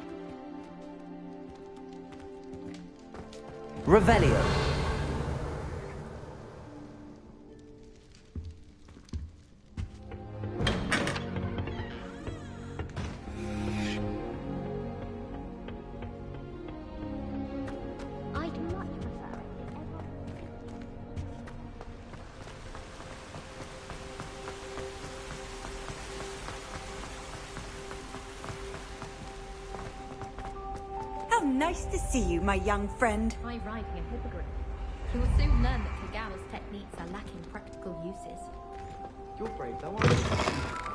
[SPEAKER 2] Revelio.
[SPEAKER 7] Nice to see you, my young friend.
[SPEAKER 9] High riding a hippogriff. You will soon learn that Kagawa's techniques are lacking practical uses.
[SPEAKER 13] You're brave though, aren't you?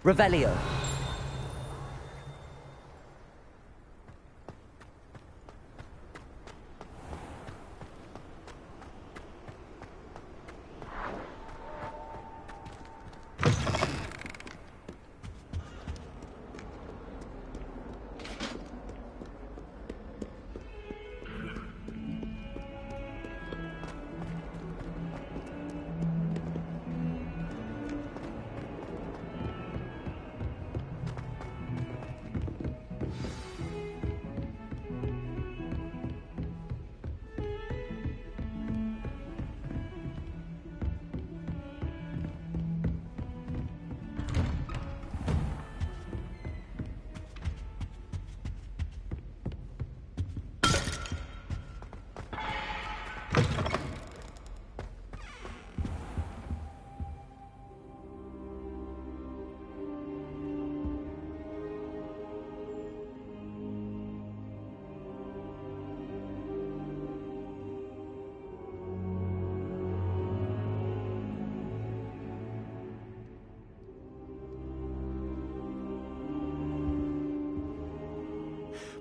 [SPEAKER 2] Revelio.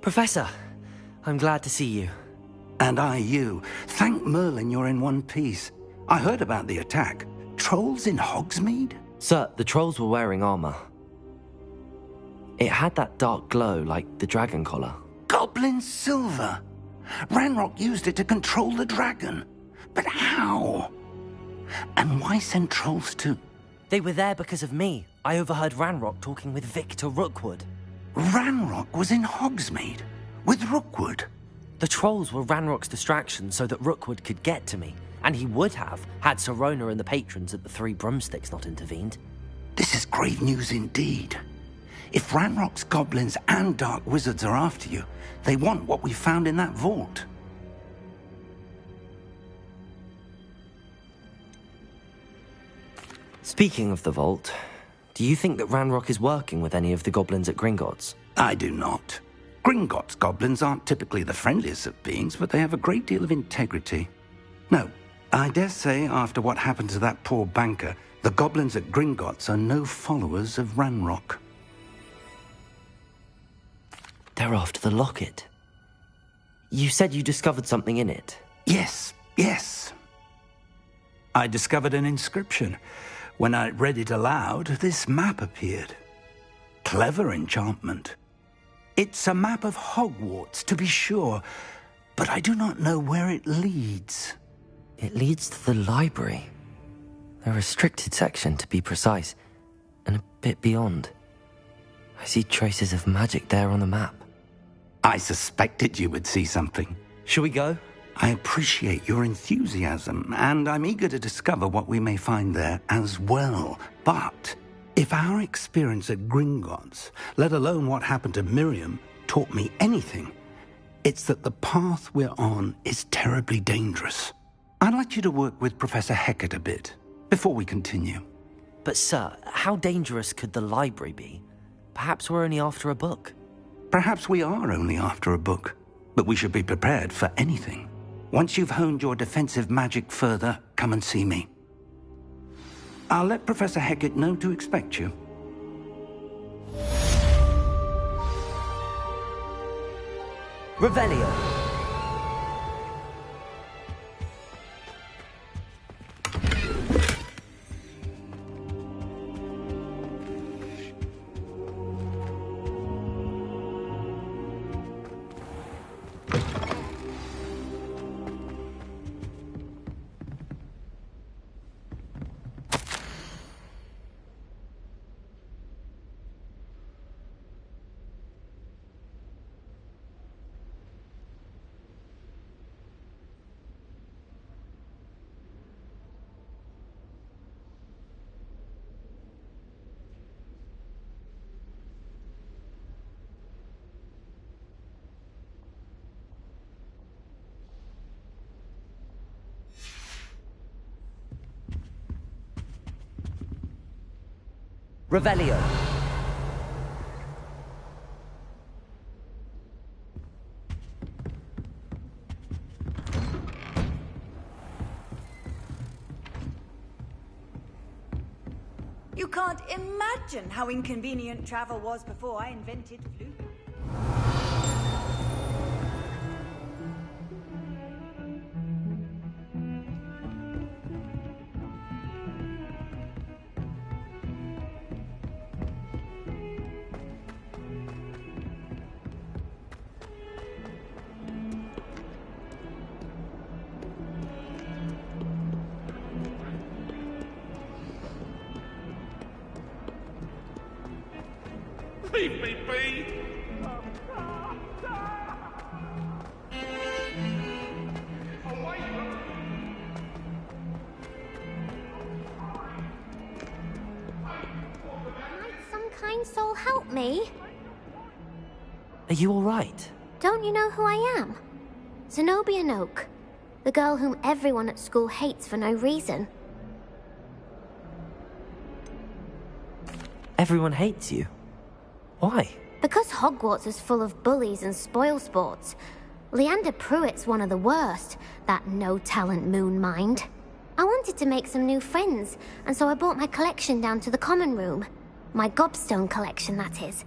[SPEAKER 2] Professor, I'm glad to see you.
[SPEAKER 4] And I you. Thank Merlin you're in one piece. I heard about the attack. Trolls in Hogsmeade?
[SPEAKER 2] Sir, the trolls were wearing armor. It had that dark glow like the dragon collar.
[SPEAKER 4] Goblin silver! Ranrock used it to control the dragon. But how? And why send trolls to...
[SPEAKER 2] They were there because of me. I overheard Ranrock talking with Victor Rookwood.
[SPEAKER 4] Ranrock was in Hogsmeade? With Rookwood?
[SPEAKER 2] The trolls were Ranrock's distraction so that Rookwood could get to me. And he would have, had Sirona and the patrons at the Three Broomsticks not intervened.
[SPEAKER 4] This is grave news indeed. If Ranrock's goblins and dark wizards are after you, they want what we found in that vault.
[SPEAKER 2] Speaking of the vault, do you think that Ranrock is working with any of the goblins at Gringotts?
[SPEAKER 4] I do not. Gringotts goblins aren't typically the friendliest of beings, but they have a great deal of integrity. No, I dare say after what happened to that poor banker, the goblins at Gringotts are no followers of Ranrock.
[SPEAKER 2] They're after the locket. You said you discovered something in it.
[SPEAKER 4] Yes. I discovered an inscription. When I read it aloud, this map appeared. Clever enchantment. It's a map of Hogwarts, to be sure, but I do not know where it leads.
[SPEAKER 2] It leads to the library. The restricted section, to be precise, and a bit beyond. I see traces of magic there on the map.
[SPEAKER 4] I suspected you would see something.
[SPEAKER 2] Shall we go?
[SPEAKER 4] I appreciate your enthusiasm, and I'm eager to discover what we may find there as well. But if our experience at Gringotts, let alone what happened to Miriam, taught me anything, it's that the path we're on is terribly dangerous. I'd like you to work with Professor Hecat a bit before we continue.
[SPEAKER 2] But sir, how dangerous could the library be? Perhaps we're only after a book.
[SPEAKER 4] Perhaps we are only after a book, but we should be prepared for anything. Once you've honed your defensive magic further, come and see me. I'll let Professor Hecat know to expect you.
[SPEAKER 2] Revelio. Revelio.
[SPEAKER 7] You can't imagine how inconvenient travel was before I invented flute.
[SPEAKER 6] Leave me be!
[SPEAKER 10] Might some kind soul help me?
[SPEAKER 2] Are you all right?
[SPEAKER 10] Don't you know who I am? Zenobia Noak, the girl whom everyone at school hates for no reason.
[SPEAKER 2] Everyone hates you. Why?
[SPEAKER 10] Because Hogwarts is full of bullies and spoilsports. Leander Pruitt's one of the worst, that no-talent moon mind. I wanted to make some new friends, and so I brought my collection down to the common room. My gobstone collection, that is.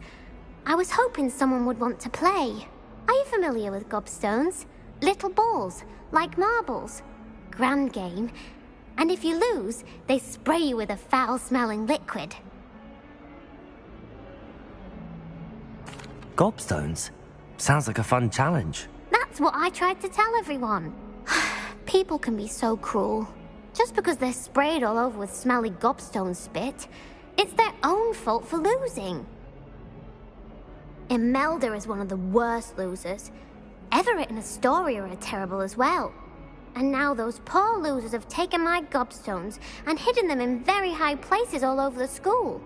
[SPEAKER 10] I was hoping someone would want to play. Are you familiar with gobstones? Little balls, like marbles. Grand game. And if you lose, they spray you with a foul-smelling liquid.
[SPEAKER 2] Gobstones? Sounds like a fun challenge.
[SPEAKER 10] That's what I tried to tell everyone. People can be so cruel. Just because they're sprayed all over with smelly gobstone spit, it's their own fault for losing. Imelda is one of the worst losers. Everett and Astoria are terrible as well. And now those poor losers have taken my gobstones and hidden them in very high places all over the school.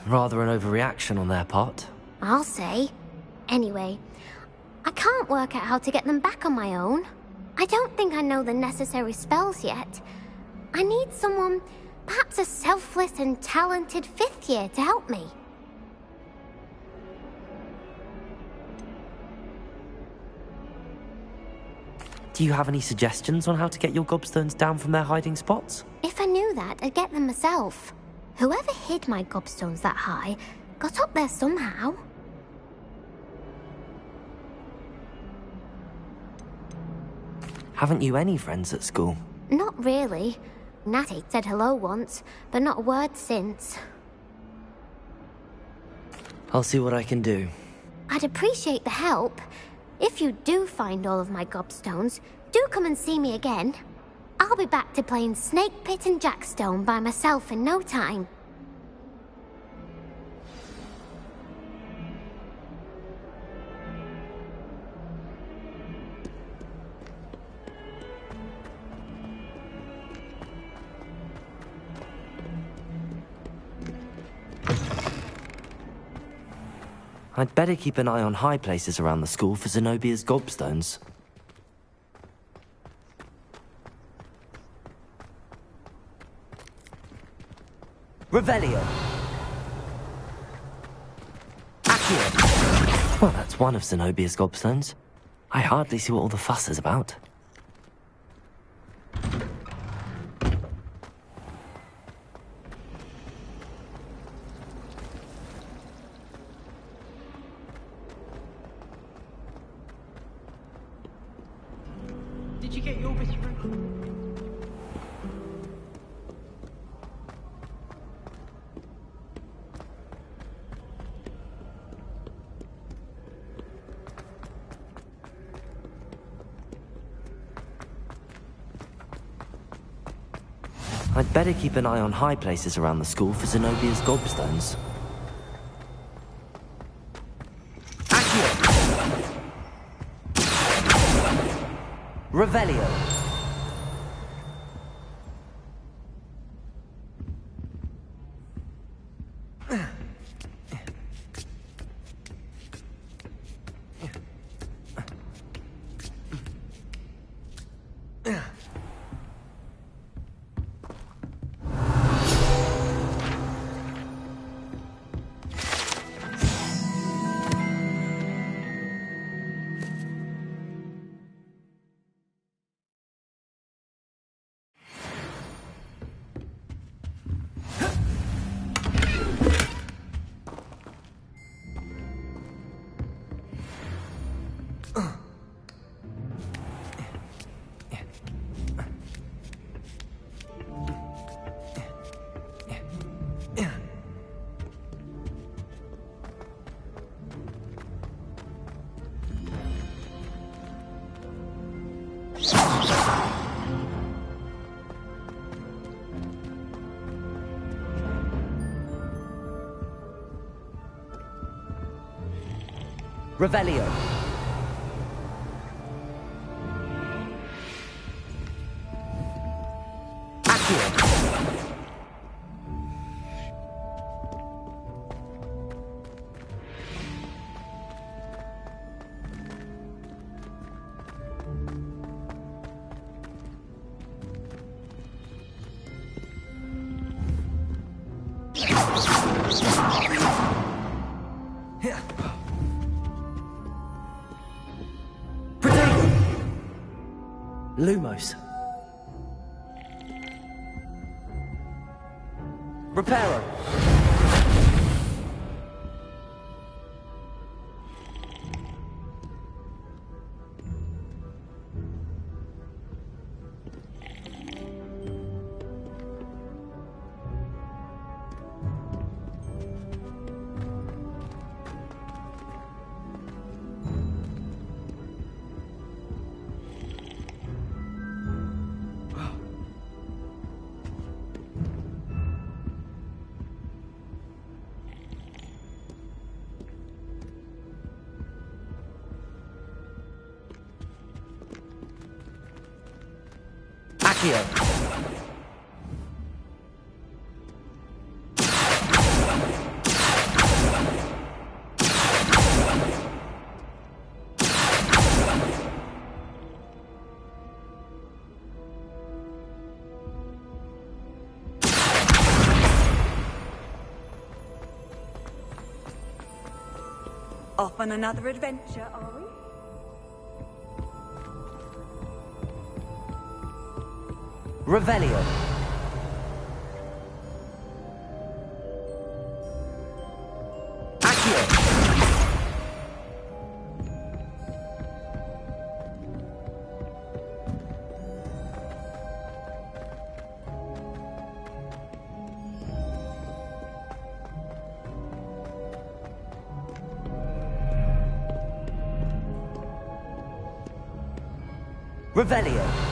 [SPEAKER 2] Rather an overreaction on their part.
[SPEAKER 10] I'll say. Anyway, I can't work out how to get them back on my own. I don't think I know the necessary spells yet. I need someone, perhaps a selfless and talented fifth year to help me.
[SPEAKER 2] Do you have any suggestions on how to get your gobstones down from their hiding spots?
[SPEAKER 10] If I knew that, I'd get them myself. Whoever hid my gobstones that high got up there somehow.
[SPEAKER 2] Haven't you any friends at school?
[SPEAKER 10] Not really. Natty said hello once, but not a word since.
[SPEAKER 2] I'll see what I can do.
[SPEAKER 10] I'd appreciate the help. If you do find all of my gobstones, do come and see me again. I'll be back to playing Snake Pit and Jackstone by myself in no time.
[SPEAKER 2] I'd better keep an eye on high places around the school for Zenobia's gobstones. Revelio. Accio. Well, that's one of Zenobia's gobstones. I hardly see what all the fuss is about.
[SPEAKER 12] Did you get your bit of
[SPEAKER 2] I'd better keep an eye on high places around the school for Zenobia's gobstones. Accio. Revelio. Revelio. Lumos. Reparo. Accio.
[SPEAKER 7] Off on another adventure, are we?
[SPEAKER 2] Revelio. Accio. Revelio.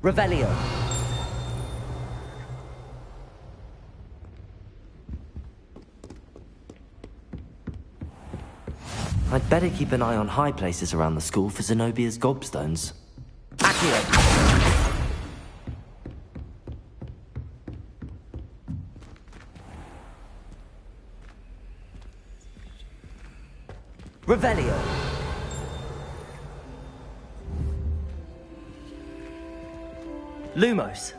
[SPEAKER 2] Revelio. I'd better keep an eye on high places around the school for Zenobia's gobstones. Accio! Revelio. Lumos.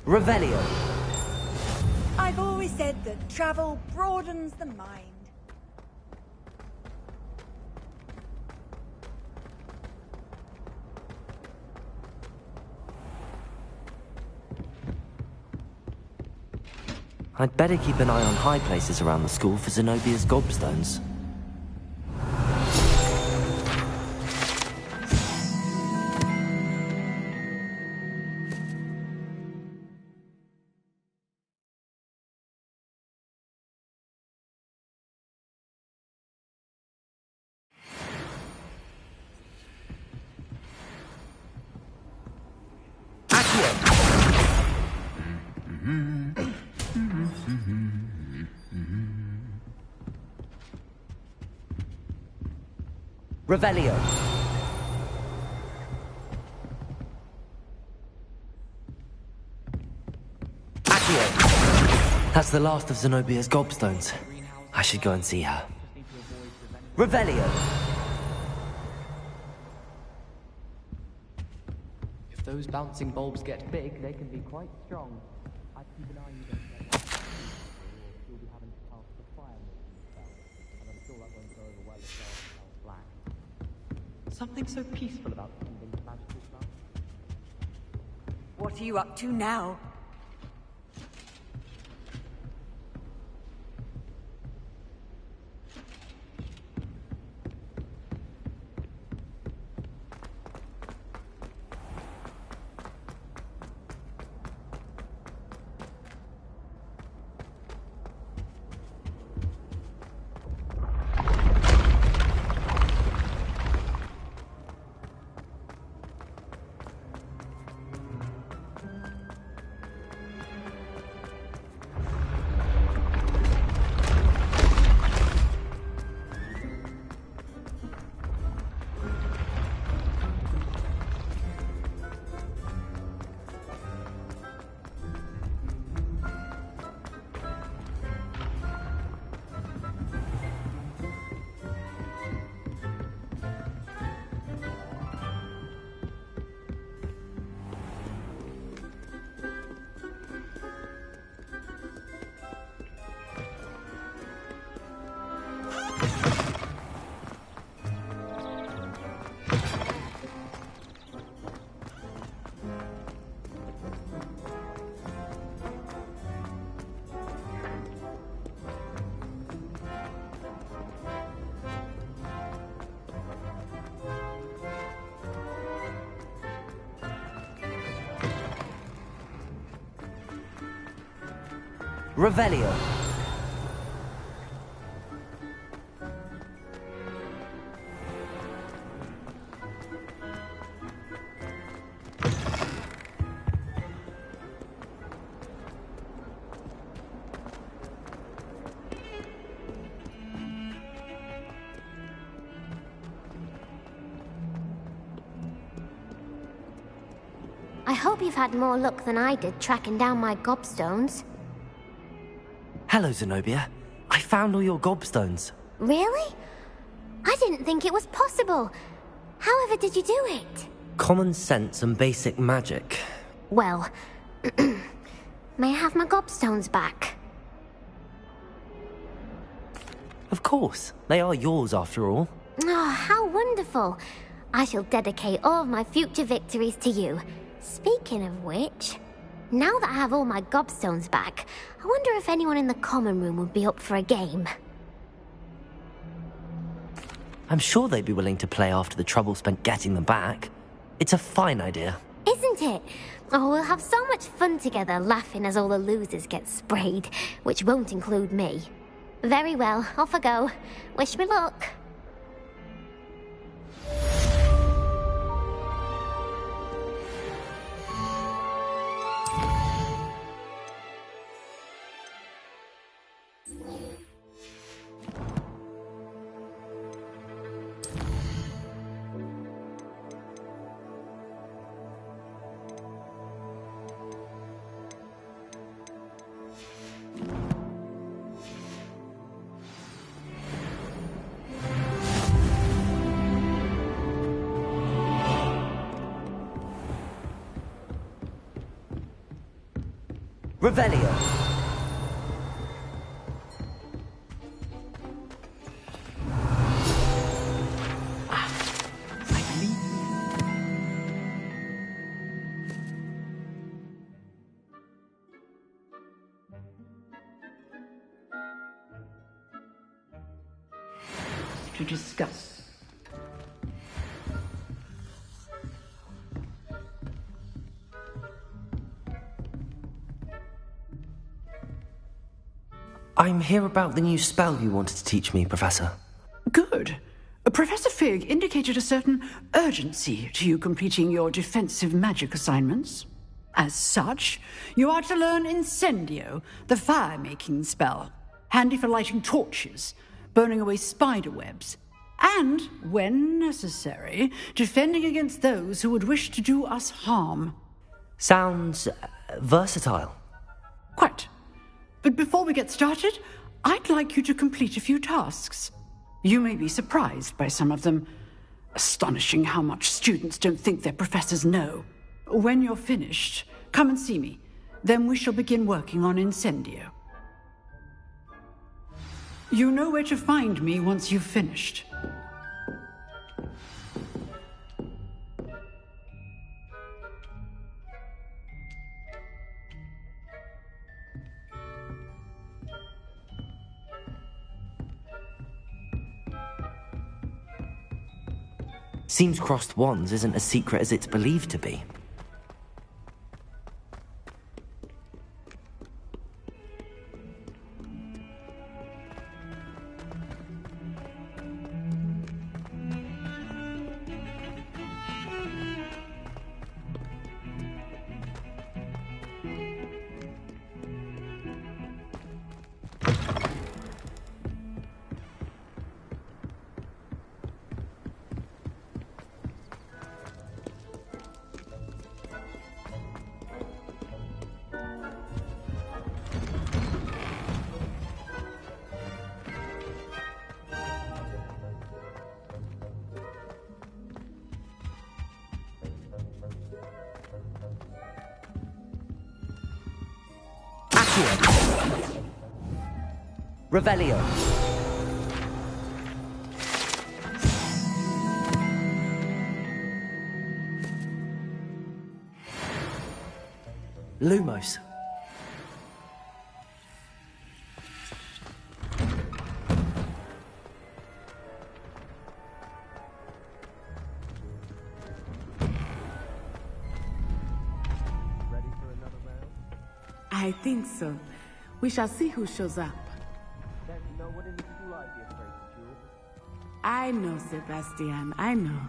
[SPEAKER 2] Revelio.
[SPEAKER 7] I've always said that travel broadens the mind.
[SPEAKER 2] I'd better keep an eye on high places around the school for Zenobia's gobstones. Revelio. Accio. That's the last of Zenobia's gobstones. I should go and see her. Revelio.
[SPEAKER 1] If those bouncing bulbs get big, they can be quite strong. I'd keep an eye on them. You'll be having to cast the fire spell, and I'm sure that won't go over well as black. Something so peaceful about keeping magical stuff.
[SPEAKER 7] What are you up to now?
[SPEAKER 2] Revelio.
[SPEAKER 10] I hope you've had more luck than I did tracking down my gobstones.
[SPEAKER 2] Hello, Zenobia. I found all your gobstones.
[SPEAKER 10] Really? I didn't think it was possible. However did you do it?
[SPEAKER 2] Common sense and basic magic.
[SPEAKER 10] Well, may I have my gobstones back?
[SPEAKER 2] Of course. They are yours, after all.
[SPEAKER 10] Oh, how wonderful. I shall dedicate all of my future victories to you. Speaking of which, now that I have all my gobstones back, I wonder if anyone in the common room would be up for a game.
[SPEAKER 2] I'm sure they'd be willing to play after the trouble spent getting them back. It's a fine idea.
[SPEAKER 10] Isn't it? Oh, we'll have so much fun together, laughing as all the losers get sprayed, which won't include me. Very well, off I go. Wish me luck.
[SPEAKER 2] Revelio.
[SPEAKER 12] To discuss.
[SPEAKER 2] I'm here about the new spell you wanted to teach me, Professor.
[SPEAKER 12] Good. Professor Fig indicated a certain urgency to you completing your defensive magic assignments. As such, you are to learn Incendio, the fire-making spell, handy for lighting torches, burning away spider webs, and, when necessary, defending against those who would wish to do us harm.
[SPEAKER 2] Sounds versatile.
[SPEAKER 12] Quite. But before we get started, I'd like you to complete a few tasks. You may be surprised by some of them. Astonishing how much students don't think their professors know. When you're finished, come and see me. Then we shall begin working on Incendio. You know where to find me once you've finished.
[SPEAKER 2] Seems crossed wands isn't as secret as it's believed to be. Revelio. Lumos.
[SPEAKER 14] I think so. We shall see who shows up.
[SPEAKER 1] Then no one in the school I'd be afraid to duel.
[SPEAKER 14] I know, Sebastian, I know.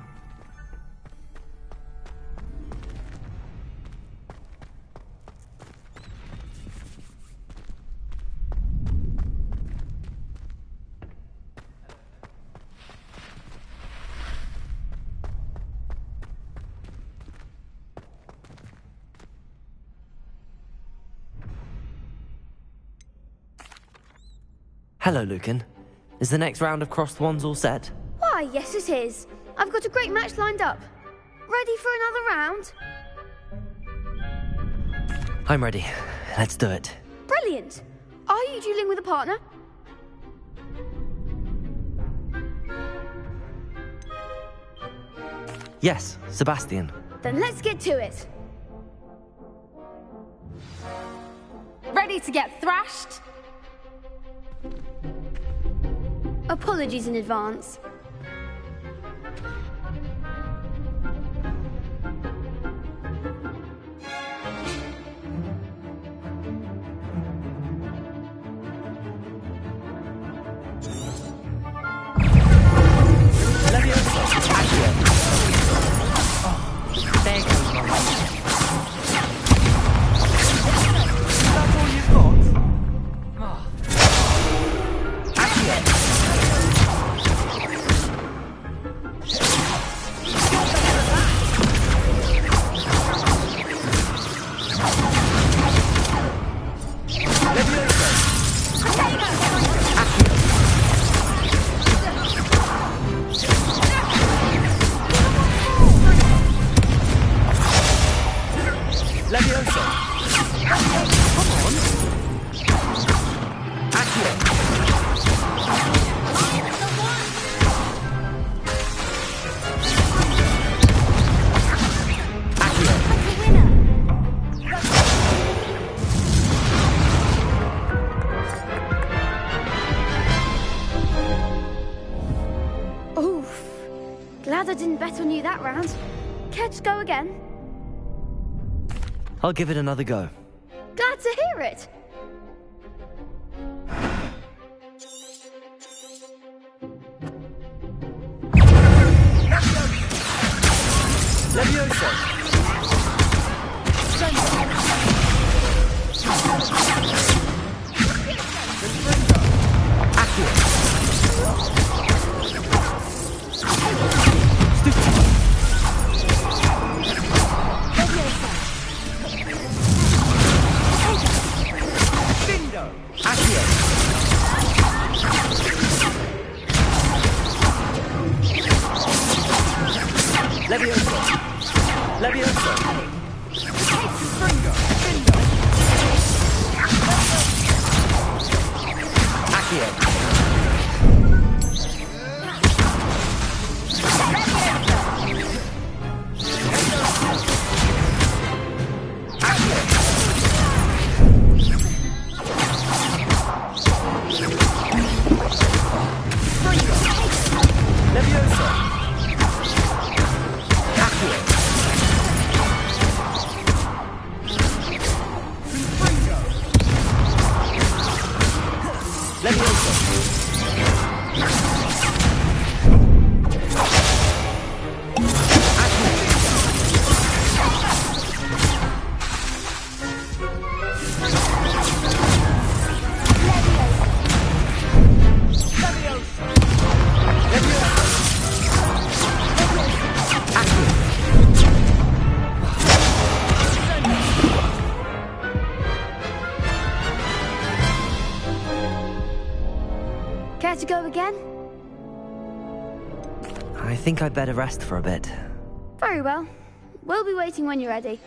[SPEAKER 2] Hello, Lucan. Is the next round of Crossed Wands all set?
[SPEAKER 16] Why, yes it is. I've got a great match lined up. Ready for another round?
[SPEAKER 2] I'm ready. Let's do it.
[SPEAKER 16] Brilliant. Are you dueling with a partner?
[SPEAKER 2] Yes, Sebastian.
[SPEAKER 16] Then let's get to it. Ready to get thrashed? Apologies in advance. Glad I didn't bet on you that round. Care to go again?
[SPEAKER 2] I'll give it another go.
[SPEAKER 16] Glad to hear it. Care to go again?
[SPEAKER 2] I think I'd better rest for a bit.
[SPEAKER 16] Very well. We'll be waiting when you're ready.